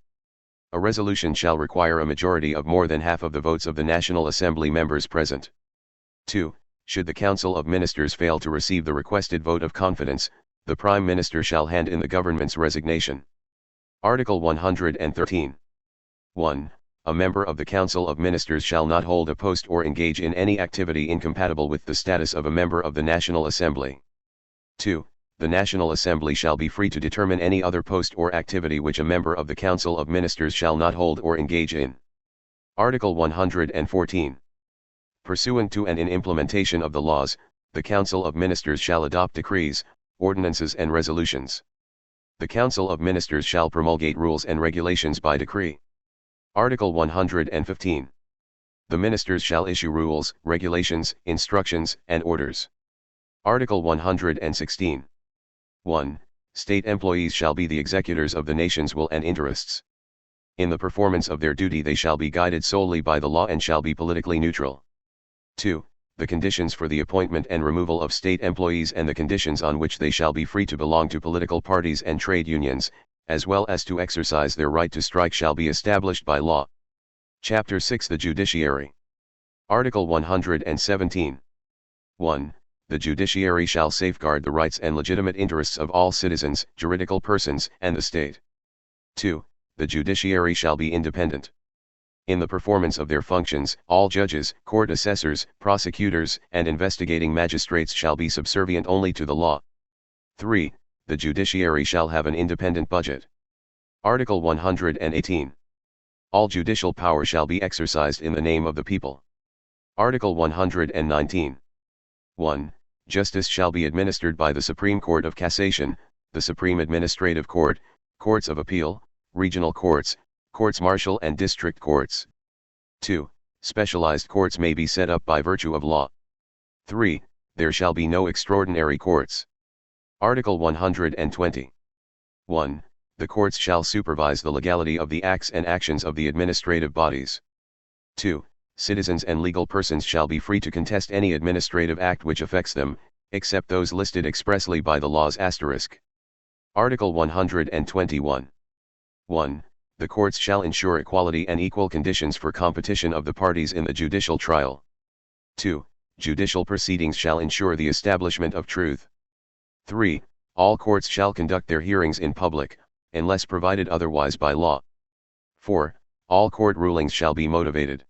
A resolution shall require a majority of more than half of the votes of the National Assembly members present. 2. Should the Council of Ministers fail to receive the requested vote of confidence, the Prime Minister shall hand in the government's resignation. Article 113. 1. A member of the Council of Ministers shall not hold a post or engage in any activity incompatible with the status of a member of the National Assembly. 2. The National Assembly shall be free to determine any other post or activity which a member of the Council of Ministers shall not hold or engage in. Article 114. Pursuant to and in implementation of the laws, the Council of Ministers shall adopt decrees, ordinances and resolutions. The Council of Ministers shall promulgate rules and regulations by decree. Article 115. The Ministers shall issue rules, regulations, instructions, and orders. Article 116. 1. State employees shall be the executors of the nation's will and interests. In the performance of their duty they shall be guided solely by the law and shall be politically neutral. 2. The conditions for the appointment and removal of state employees and the conditions on which they shall be free to belong to political parties and trade unions, as well as to exercise their right to strike, shall be established by law. Chapter 6. The Judiciary. Article 117. 1. The judiciary shall safeguard the rights and legitimate interests of all citizens, juridical persons, and the state. 2. The judiciary shall be independent. In the performance of their functions, all judges, court assessors, prosecutors, and investigating magistrates shall be subservient only to the law. 3. The judiciary shall have an independent budget. Article 118. All judicial power shall be exercised in the name of the people. Article 119. 1. Justice shall be administered by the Supreme Court of Cassation, the Supreme Administrative Court, Courts of Appeal, Regional Courts, Courts Martial and District Courts. 2. Specialized courts may be set up by virtue of law. 3. There shall be no extraordinary courts. Article 120. 1. The courts shall supervise the legality of the acts and actions of the administrative bodies. 2. Citizens and legal persons shall be free to contest any administrative act which affects them, except those listed expressly by the laws*. Article 121. 1. The courts shall ensure equality and equal conditions for competition of the parties in the judicial trial. 2. Judicial proceedings shall ensure the establishment of truth. 3. All courts shall conduct their hearings in public, unless provided otherwise by law. 4. All court rulings shall be motivated.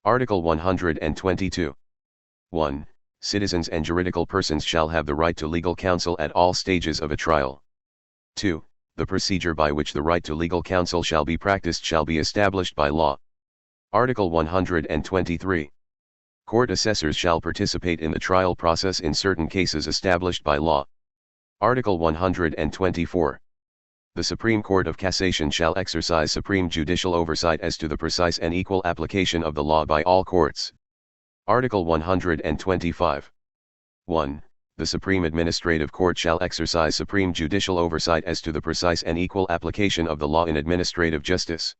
Article 122. 1. Citizens and juridical persons shall have the right to legal counsel at all stages of a trial. 2. The procedure by which the right to legal counsel shall be practiced shall be established by law. Article 123. Court assessors shall participate in the trial process in certain cases established by law. Article 124. The Supreme Court of Cassation shall exercise supreme judicial oversight as to the precise and equal application of the law by all courts. Article 125. 1. The Supreme Administrative Court shall exercise supreme judicial oversight as to the precise and equal application of the law in administrative justice.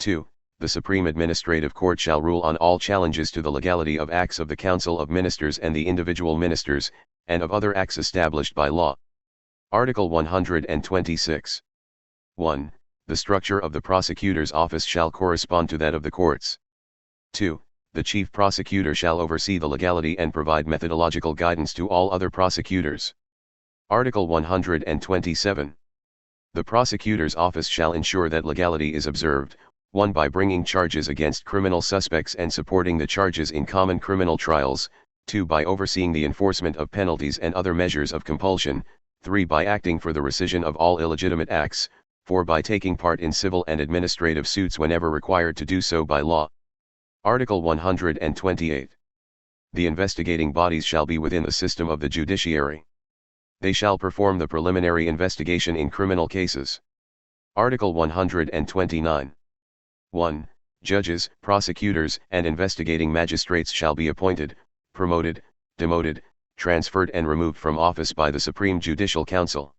2. The Supreme Administrative Court shall rule on all challenges to the legality of acts of the Council of Ministers and the individual ministers, and of other acts established by law. Article 126. 1. The structure of the prosecutor's office shall correspond to that of the courts. 2. The chief prosecutor shall oversee the legality and provide methodological guidance to all other prosecutors. Article 127. The prosecutor's office shall ensure that legality is observed, 1. By bringing charges against criminal suspects and supporting the charges in common criminal trials, 2. By overseeing the enforcement of penalties and other measures of compulsion, 3. By acting for the rescission of all illegitimate acts, 4. By taking part in civil and administrative suits whenever required to do so by law. Article 128. The investigating bodies shall be within the system of the judiciary. They shall perform the preliminary investigation in criminal cases. Article 129. 1. Judges, prosecutors, and investigating magistrates shall be appointed, promoted, demoted, transferred and removed from office by the Supreme Judicial Council.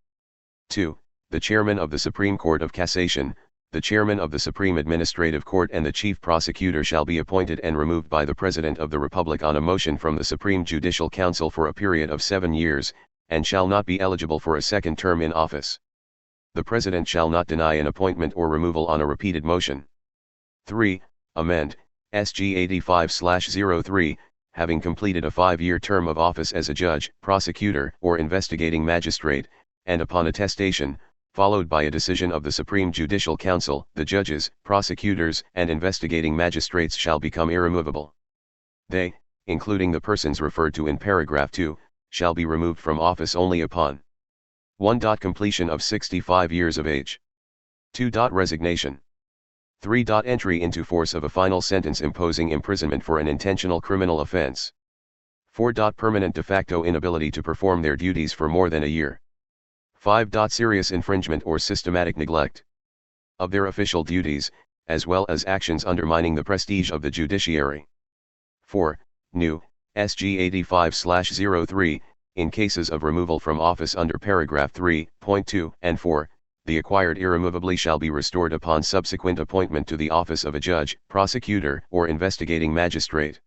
2. The Chairman of the Supreme Court of Cassation, the Chairman of the Supreme Administrative Court and the Chief Prosecutor shall be appointed and removed by the President of the Republic on a motion from the Supreme Judicial Council for a period of 7 years, and shall not be eligible for a second term in office. The President shall not deny an appointment or removal on a repeated motion. 3. Amend, SG 85/03, having completed a 5-year term of office as a judge, prosecutor, or investigating magistrate, and upon attestation, followed by a decision of the Supreme Judicial Council, the judges, prosecutors, and investigating magistrates shall become irremovable. They, including the persons referred to in paragraph 2, shall be removed from office only upon 1. Completion of 65 years of age. 2. Resignation. 3. Entry into force of a final sentence imposing imprisonment for an intentional criminal offense. 4. Permanent de facto inability to perform their duties for more than a year. 5. Serious infringement or systematic neglect of their official duties, as well as actions undermining the prestige of the judiciary. 4. New, SG 85/03, in cases of removal from office under paragraph 3.2 and 4, the acquired irremovably shall be restored upon subsequent appointment to the office of a judge, prosecutor, or investigating magistrate.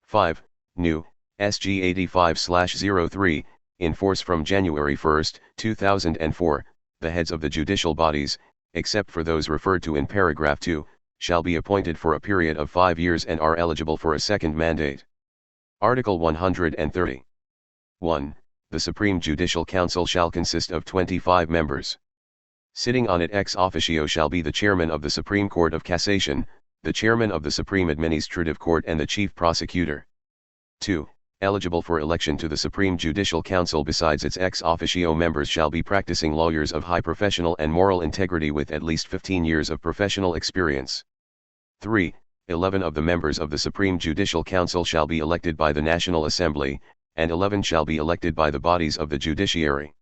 5. New, SG 85/03, in force from January 1, 2004, the heads of the judicial bodies, except for those referred to in paragraph 2, shall be appointed for a period of 5 years and are eligible for a second mandate. Article 130. 1. The Supreme Judicial Council shall consist of 25 members. Sitting on it ex officio shall be the Chairman of the Supreme Court of Cassation, the Chairman of the Supreme Administrative Court and the Chief Prosecutor. 2. Eligible for election to the Supreme Judicial Council besides its ex officio members shall be practicing lawyers of high professional and moral integrity with at least 15 years of professional experience. 3. 11 of the members of the Supreme Judicial Council shall be elected by the National Assembly, and 11 shall be elected by the bodies of the judiciary.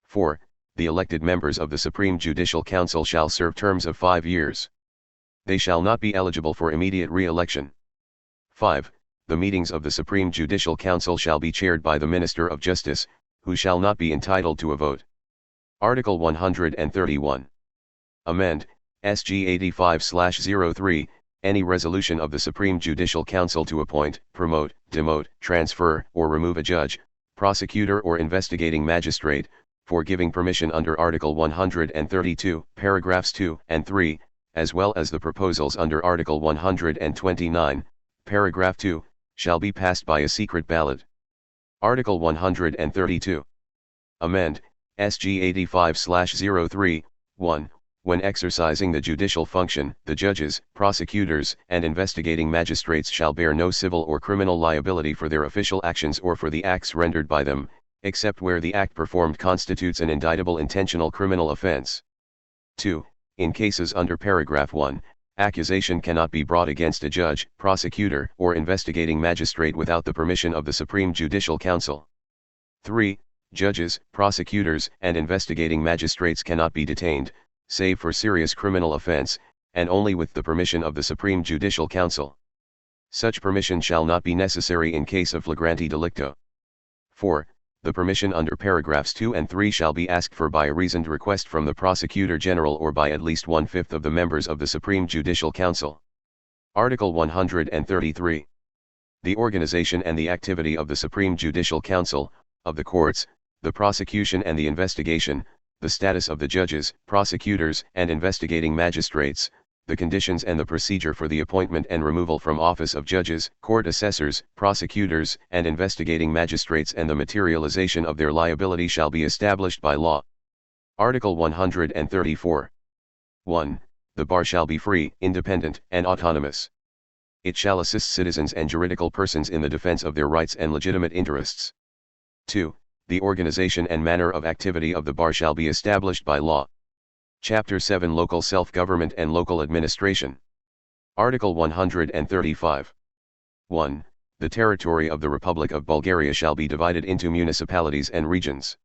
4. The elected members of the Supreme Judicial Council shall serve terms of 5 years. They shall not be eligible for immediate re-election. 5. The meetings of the Supreme Judicial Council shall be chaired by the Minister of Justice, who shall not be entitled to a vote. Article 131. Amend, SG 85/03, any resolution of the Supreme Judicial Council to appoint, promote, demote, transfer, or remove a judge, prosecutor or investigating magistrate, for giving permission under Article 132, paragraphs 2 and 3, as well as the proposals under Article 129, paragraph 2, shall be passed by a secret ballot. Article 132. Amend, SG 85/03, 1. When exercising the judicial function, the judges, prosecutors, and investigating magistrates shall bear no civil or criminal liability for their official actions or for the acts rendered by them, except where the act performed constitutes an indictable intentional criminal offense. 2. In cases under paragraph 1, accusation cannot be brought against a judge, prosecutor, or investigating magistrate without the permission of the Supreme Judicial Council. 3. Judges, prosecutors, and investigating magistrates cannot be detained, save for serious criminal offense, and only with the permission of the Supreme Judicial Council. Such permission shall not be necessary in case of flagranti delicto. 4. The permission under paragraphs 2 and 3 shall be asked for by a reasoned request from the Prosecutor General or by at least 1/5 of the members of the Supreme Judicial Council. Article 133. The organization and the activity of the Supreme Judicial Council, of the courts, the prosecution and the investigation, the status of the judges, prosecutors, and investigating magistrates, the conditions and the procedure for the appointment and removal from office of judges, court assessors, prosecutors, and investigating magistrates and the materialization of their liability shall be established by law. Article 134. 1. The bar shall be free, independent, and autonomous. It shall assist citizens and juridical persons in the defense of their rights and legitimate interests. 2. The organization and manner of activity of the bar shall be established by law. Chapter 7 Local Self-Government and Local Administration. Article 135. 1. The territory of the Republic of Bulgaria shall be divided into municipalities and regions.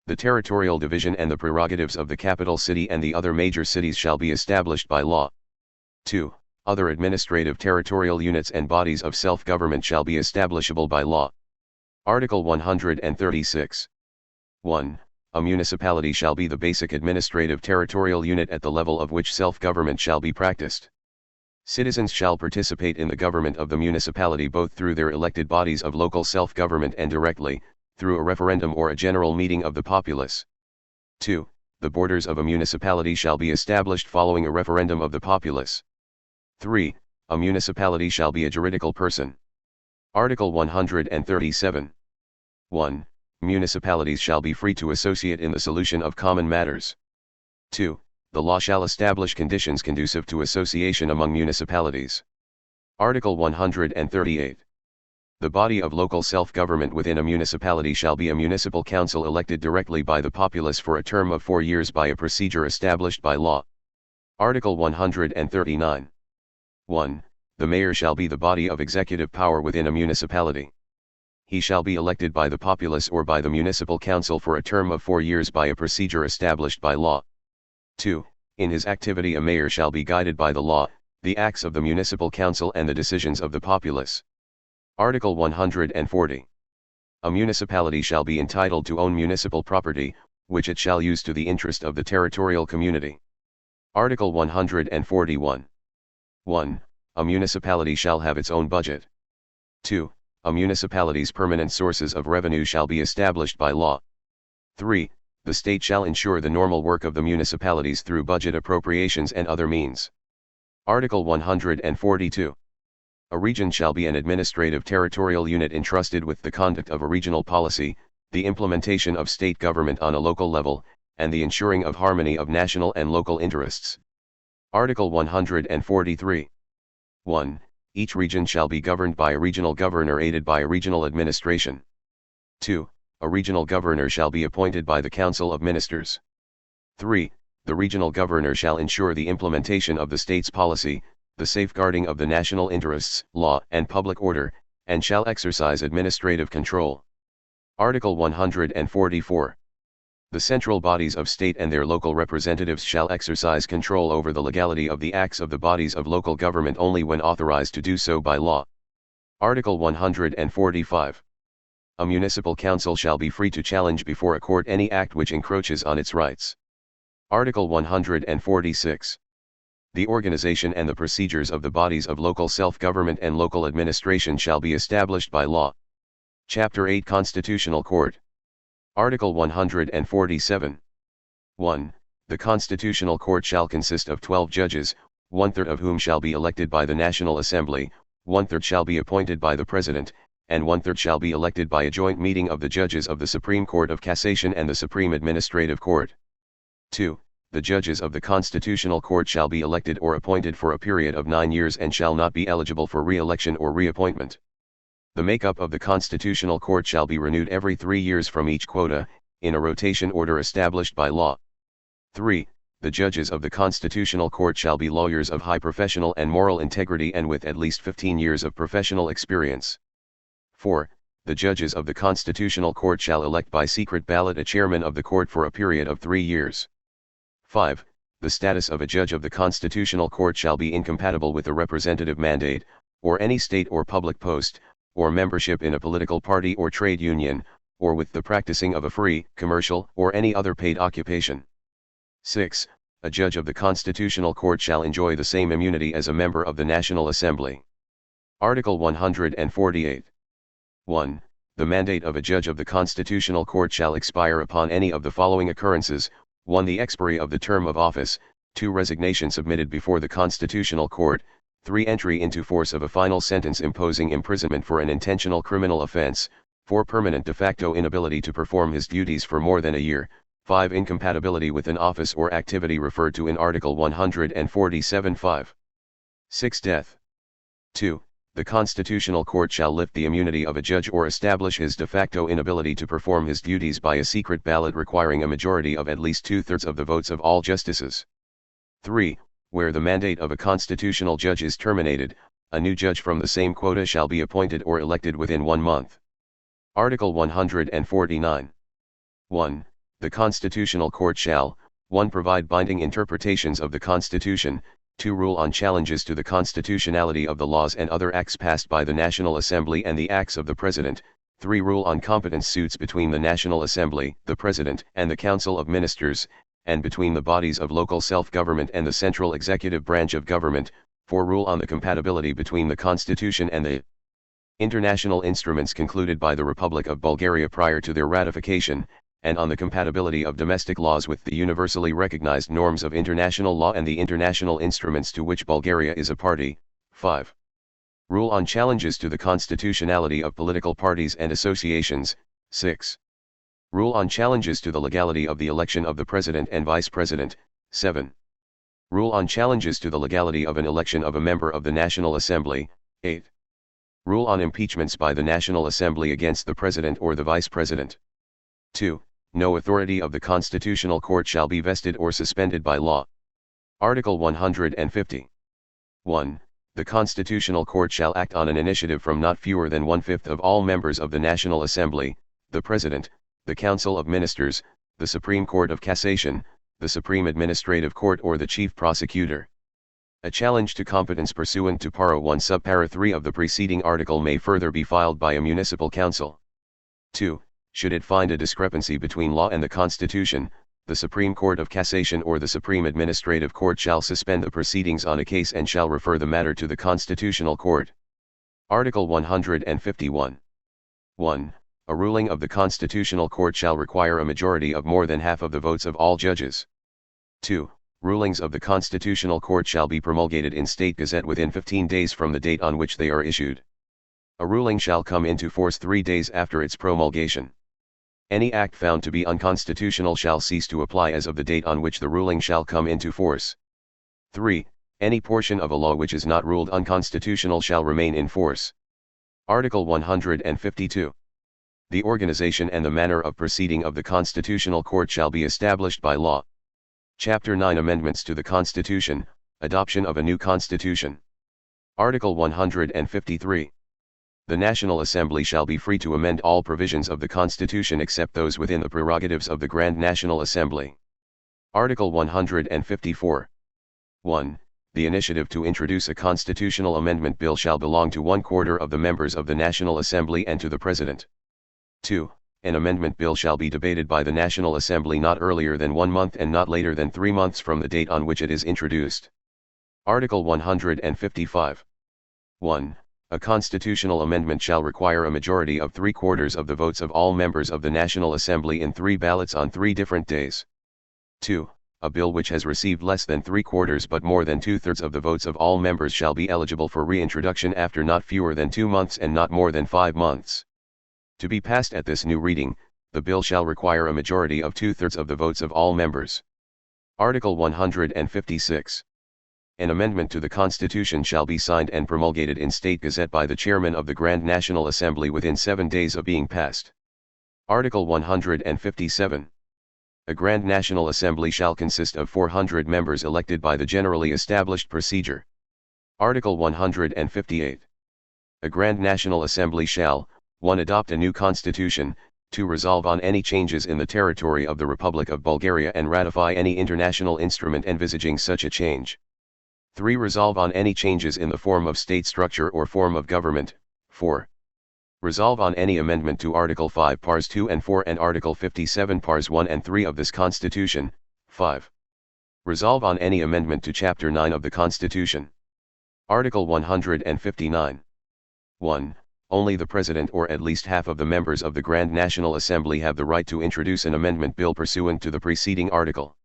The territorial division and the prerogatives of the capital city and the other major cities shall be established by law. 2. Other administrative territorial units and bodies of self-government shall be establishable by law. Article 136. 1. A municipality shall be the basic administrative territorial unit at the level of which self-government shall be practiced. Citizens shall participate in the government of the municipality both through their elected bodies of local self-government and directly, through a referendum or a general meeting of the populace. 2. The borders of a municipality shall be established following a referendum of the populace. 3. A municipality shall be a juridical person. Article 137. 1. Municipalities shall be free to associate in the solution of common matters. 2. The law shall establish conditions conducive to association among municipalities. Article 138. The body of local self-government within a municipality shall be a municipal council elected directly by the populace for a term of 4 years by a procedure established by law. Article 139. 1. The mayor shall be the body of executive power within a municipality. He shall be elected by the populace or by the municipal council for a term of 4 years by a procedure established by law. 2. In his activity a mayor shall be guided by the law, the acts of the municipal council and the decisions of the populace. Article 140. A municipality shall be entitled to own municipal property, which it shall use to the interest of the territorial community. Article 141. 1. A municipality shall have its own budget. 2. A municipality's permanent sources of revenue shall be established by law. 3. The state shall ensure the normal work of the municipalities through budget appropriations and other means. Article 142. A region shall be an administrative territorial unit entrusted with the conduct of a regional policy, the implementation of state government on a local level, and the ensuring of harmony of national and local interests. Article 143. 1. Each region shall be governed by a regional governor aided by a regional administration. 2. A regional governor shall be appointed by the Council of Ministers. 3. The regional governor shall ensure the implementation of the state's policy, the safeguarding of the national interests, law and public order, and shall exercise administrative control. Article 144. The central bodies of state and their local representatives shall exercise control over the legality of the acts of the bodies of local government only when authorized to do so by law. Article 145. A municipal council shall be free to challenge before a court any act which encroaches on its rights. Article 146. The organization and the procedures of the bodies of local self-government and local administration shall be established by law. Chapter 8 Constitutional Court. Article 147. 1. The Constitutional Court shall consist of 12 judges, one-third of whom shall be elected by the National Assembly, one-third shall be appointed by the President, and one-third shall be elected by a joint meeting of the judges of the Supreme Court of Cassation and the Supreme Administrative Court. 2. The judges of the Constitutional Court shall be elected or appointed for a period of 9 years and shall not be eligible for re-election or reappointment. The makeup of the Constitutional Court shall be renewed every 3 years from each quota, in a rotation order established by law. 3. The judges of the Constitutional Court shall be lawyers of high professional and moral integrity and with at least 15 years of professional experience. 4. The judges of the Constitutional Court shall elect by secret ballot a chairman of the court for a period of 3 years. 5. The status of a judge of the Constitutional Court shall be incompatible with a representative mandate, or any state or public post, or membership in a political party or trade union, or with the practicing of a free, commercial, or any other paid occupation. 6. A judge of the Constitutional Court shall enjoy the same immunity as a member of the National Assembly. Article 148. 1. The mandate of a judge of the Constitutional Court shall expire upon any of the following occurrences: 1. The expiry of the term of office, 2. Resignation submitted before the Constitutional Court, 3. Entry into force of a final sentence imposing imprisonment for an intentional criminal offense, 4. Permanent de facto inability to perform his duties for more than a year, 5. Incompatibility with an office or activity referred to in Article 147. 5. 6. Death. 2. The Constitutional Court shall lift the immunity of a judge or establish his de facto inability to perform his duties by a secret ballot requiring a majority of at least 2/3 of the votes of all justices. 3. Where the mandate of a constitutional judge is terminated, a new judge from the same quota shall be appointed or elected within 1 month. Article 149. 1. The Constitutional Court shall, 1. Provide binding interpretations of the Constitution, 2. Rule on challenges to the constitutionality of the laws and other acts passed by the National Assembly and the acts of the President, 3. Rule on competence suits between the National Assembly, the President, and the Council of Ministers, and between the bodies of local self-government and the central executive branch of government, 4. Rule on the compatibility between the Constitution and the international instruments concluded by the Republic of Bulgaria prior to their ratification, and on the compatibility of domestic laws with the universally recognized norms of international law and the international instruments to which Bulgaria is a party. 5. Rule on challenges to the constitutionality of political parties and associations. 6. Rule on challenges to the legality of the election of the President and Vice President. 7. Rule on challenges to the legality of an election of a member of the National Assembly. 8. Rule on impeachments by the National Assembly against the President or the Vice President. 2. No authority of the Constitutional Court shall be vested or suspended by law. Article 150. 1. The Constitutional Court shall act on an initiative from not fewer than 1/5 of all members of the National Assembly, the President, the Council of Ministers, the Supreme Court of Cassation, the Supreme Administrative Court or the Chief Prosecutor. A challenge to competence pursuant to Para 1 Subpara 3 of the preceding article may further be filed by a municipal council. 2. Should it find a discrepancy between law and the Constitution, the Supreme Court of Cassation or the Supreme Administrative Court shall suspend the proceedings on a case and shall refer the matter to the Constitutional Court. Article 151. 1. A ruling of the Constitutional Court shall require a majority of more than half of the votes of all judges. 2. Rulings of the Constitutional Court shall be promulgated in State Gazette within 15 days from the date on which they are issued. A ruling shall come into force 3 days after its promulgation. Any act found to be unconstitutional shall cease to apply as of the date on which the ruling shall come into force. 3. Any portion of a law which is not ruled unconstitutional shall remain in force. Article 152. The organization and the manner of proceeding of the Constitutional Court shall be established by law. Chapter 9 Amendments to the Constitution, Adoption of a new Constitution. Article 153. The National Assembly shall be free to amend all provisions of the Constitution except those within the prerogatives of the Grand National Assembly. Article 154. 1. The initiative to introduce a constitutional amendment bill shall belong to 1/4 of the members of the National Assembly and to the President. 2. An amendment bill shall be debated by the National Assembly not earlier than 1 month and not later than 3 months from the date on which it is introduced. Article 155. 1. A constitutional amendment shall require a majority of 3/4 of the votes of all members of the National Assembly in 3 ballots on 3 different days. 2. A bill which has received less than 3/4 but more than 2/3 of the votes of all members shall be eligible for reintroduction after not fewer than 2 months and not more than 5 months. To be passed at this new reading, the bill shall require a majority of 2/3 of the votes of all members. Article 156. An amendment to the Constitution shall be signed and promulgated in State Gazette by the Chairman of the Grand National Assembly within 7 days of being passed. Article 157. A Grand National Assembly shall consist of 400 members elected by the generally established procedure. Article 158. A Grand National Assembly shall, 1. Adopt a new constitution, 2. Resolve on any changes in the territory of the Republic of Bulgaria and ratify any international instrument envisaging such a change. 3. Resolve on any changes in the form of state structure or form of government. 4. Resolve on any amendment to Article 5 Pars 2 and 4 and Article 57 Pars 1 and 3 of this Constitution. 5. Resolve on any amendment to Chapter 9 of the Constitution. Article 159. 1. Only the President or at least half of the members of the Grand National Assembly have the right to introduce an amendment bill pursuant to the preceding article.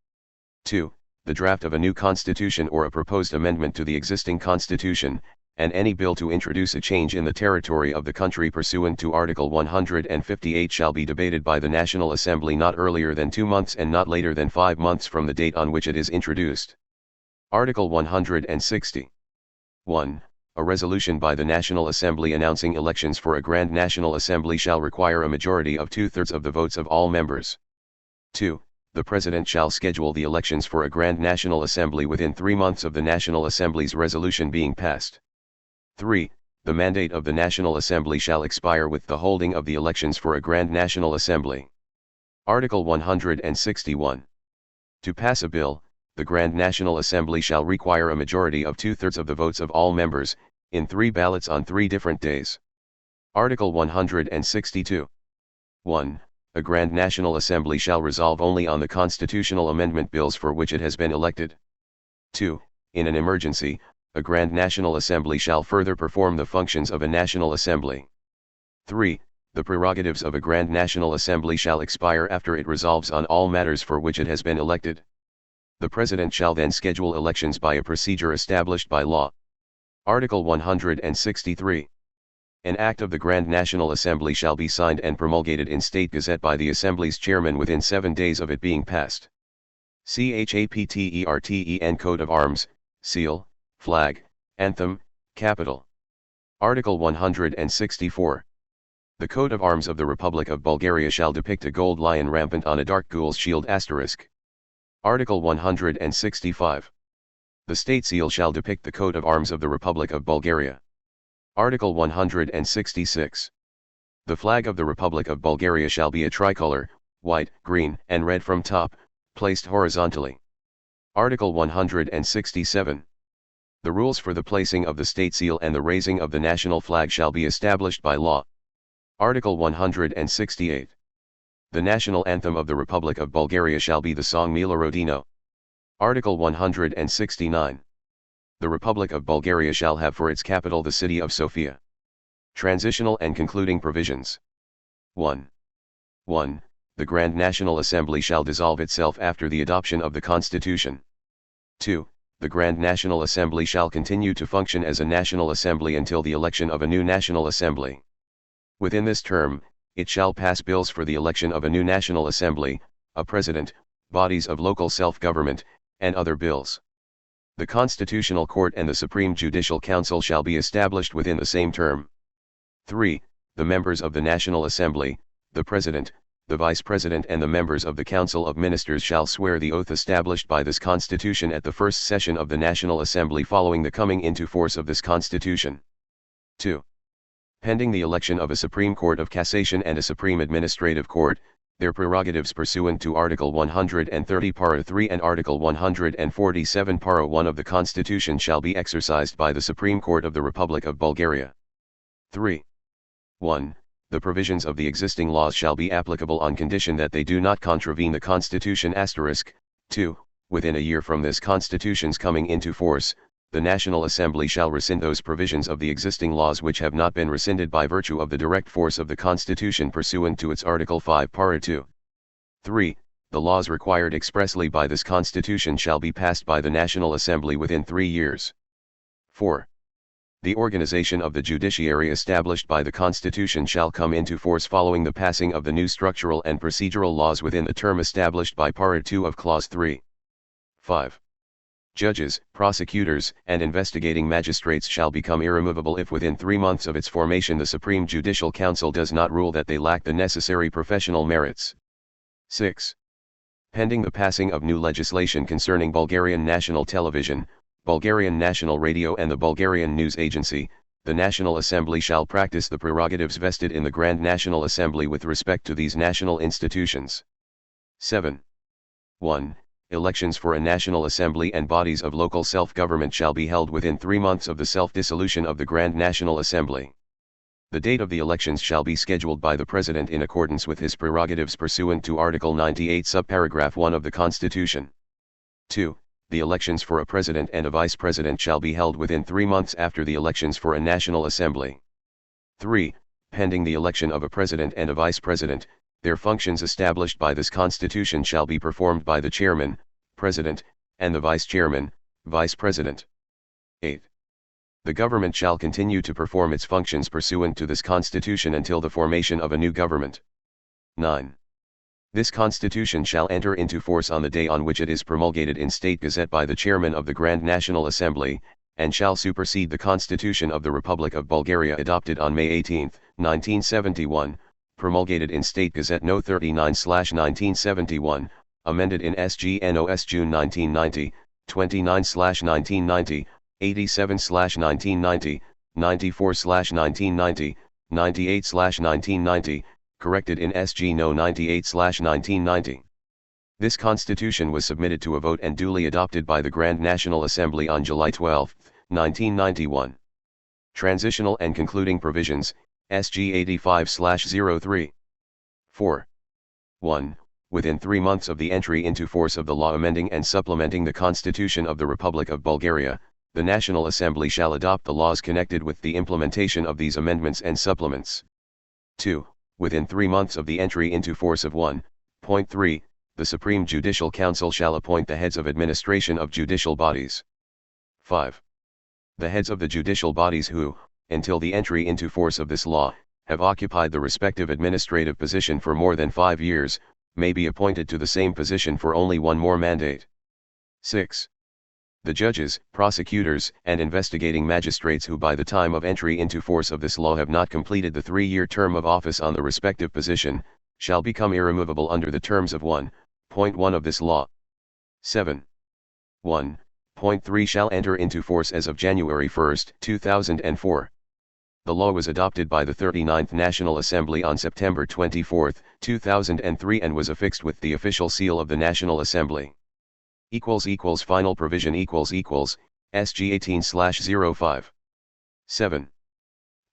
2. The draft of a new constitution or a proposed amendment to the existing constitution, and any bill to introduce a change in the territory of the country pursuant to Article 158 shall be debated by the National Assembly not earlier than 2 months and not later than 5 months from the date on which it is introduced. Article 160. 1. A resolution by the National Assembly announcing elections for a Grand National Assembly shall require a majority of 2/3 of the votes of all members. 2. The President shall schedule the elections for a Grand National Assembly within 3 months of the National Assembly's resolution being passed. 3. The mandate of the National Assembly shall expire with the holding of the elections for a Grand National Assembly. Article 161. To pass a bill, the Grand National Assembly shall require a majority of 2/3 of the votes of all members, in 3 ballots on 3 different days. Article 162. 1. A Grand National Assembly shall resolve only on the constitutional amendment bills for which it has been elected. 2. In an emergency, a Grand National Assembly shall further perform the functions of a National Assembly. 3. The prerogatives of a Grand National Assembly shall expire after it resolves on all matters for which it has been elected. The President shall then schedule elections by a procedure established by law. Article 163. An act of the Grand National Assembly shall be signed and promulgated in State Gazette by the Assembly's chairman within 7 days of it being passed. Chapterten Code of Arms, Seal, Flag, Anthem, Capital. Article 164. The coat of arms of the Republic of Bulgaria shall depict a gold lion rampant on a dark gules shield **. Article 165. The state seal shall depict the coat of arms of the Republic of Bulgaria. Article 166. The flag of the Republic of Bulgaria shall be a tricolor, white, green, and red from top, placed horizontally. Article 167. The rules for the placing of the state seal and the raising of the national flag shall be established by law. Article 168. The national anthem of the Republic of Bulgaria shall be the song Mila Rodino. Article 169. The Republic of Bulgaria shall have for its capital the city of Sofia. Transitional and concluding provisions. 1. 1. The Grand National Assembly shall dissolve itself after the adoption of the Constitution. 2. The Grand National Assembly shall continue to function as a National Assembly until the election of a new National Assembly. Within this term, it shall pass bills for the election of a new National Assembly, a President, bodies of local self-government, and other bills. The Constitutional Court and the Supreme Judicial Council shall be established within the same term. 3. The members of the National Assembly, the President, the Vice President and the members of the Council of Ministers shall swear the oath established by this Constitution at the first session of the National Assembly following the coming into force of this Constitution. 2. Pending the election of a Supreme Court of Cassation and a Supreme Administrative Court, their prerogatives pursuant to Article 130 Para 3 and Article 147 Para 1 of the Constitution shall be exercised by the Supreme Court of the Republic of Bulgaria. 3. 1. The provisions of the existing laws shall be applicable on condition that they do not contravene the Constitution *. 2. Within a year from this Constitution's coming into force, the National Assembly shall rescind those provisions of the existing laws which have not been rescinded by virtue of the direct force of the Constitution pursuant to its Article 5 Para 2. 3. The laws required expressly by this Constitution shall be passed by the National Assembly within 3 years. 4. The organization of the judiciary established by the Constitution shall come into force following the passing of the new structural and procedural laws within the term established by Para 2 of Clause 3. 5. Judges, prosecutors, and investigating magistrates shall become irremovable if within 3 months of its formation the Supreme Judicial Council does not rule that they lack the necessary professional merits. 6. Pending the passing of new legislation concerning Bulgarian National Television, Bulgarian National Radio and the Bulgarian News Agency, the National Assembly shall practice the prerogatives vested in the Grand National Assembly with respect to these national institutions. 7. 1. Elections for a National Assembly and bodies of local self-government shall be held within 3 months of the self-dissolution of the Grand National Assembly. The date of the elections shall be scheduled by the President in accordance with his prerogatives pursuant to Article 98 subparagraph 1 of the Constitution. 2. The elections for a President and a Vice President shall be held within 3 months after the elections for a National Assembly. 3. Pending the election of a President and a Vice President, their functions established by this Constitution shall be performed by the Chairman, President, and the Vice Chairman, Vice President. 8. The government shall continue to perform its functions pursuant to this Constitution until the formation of a new government. 9. This Constitution shall enter into force on the day on which it is promulgated in State Gazette by the Chairman of the Grand National Assembly, and shall supersede the Constitution of the Republic of Bulgaria adopted on May 18, 1971, promulgated in State Gazette No. 39/1971, amended in SGNOS June 1990, 29/1990, 87/1990, 94/1990, 98/1990, corrected in SG No. 98/1990. This Constitution was submitted to a vote and duly adopted by the Grand National Assembly on July 12, 1991. Transitional and Concluding Provisions, SG 85/03. 4. 1. Within 3 months of the entry into force of the law amending and supplementing the Constitution of the Republic of Bulgaria, the National Assembly shall adopt the laws connected with the implementation of these amendments and supplements. 2. Within 3 months of the entry into force of 1.3, the Supreme Judicial Council shall appoint the heads of administration of judicial bodies. 5. The heads of the judicial bodies who, until the entry into force of this law, have occupied the respective administrative position for more than 5 years, may be appointed to the same position for only 1 more mandate. 6. The judges, prosecutors, and investigating magistrates who by the time of entry into force of this law have not completed the 3-year term of office on the respective position, shall become irremovable under the terms of 1.1 of this law. 7. 1.3 shall enter into force as of January 1, 2004. The law was adopted by the 39th National Assembly on September 24, 2003 and was affixed with the official seal of the National Assembly. Final provision SG 18/05. 7.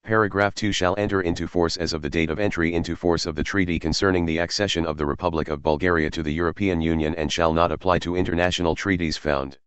Paragraph 2 shall enter into force as of the date of entry into force of the treaty concerning the accession of the Republic of Bulgaria to the European Union and shall not apply to international treaties found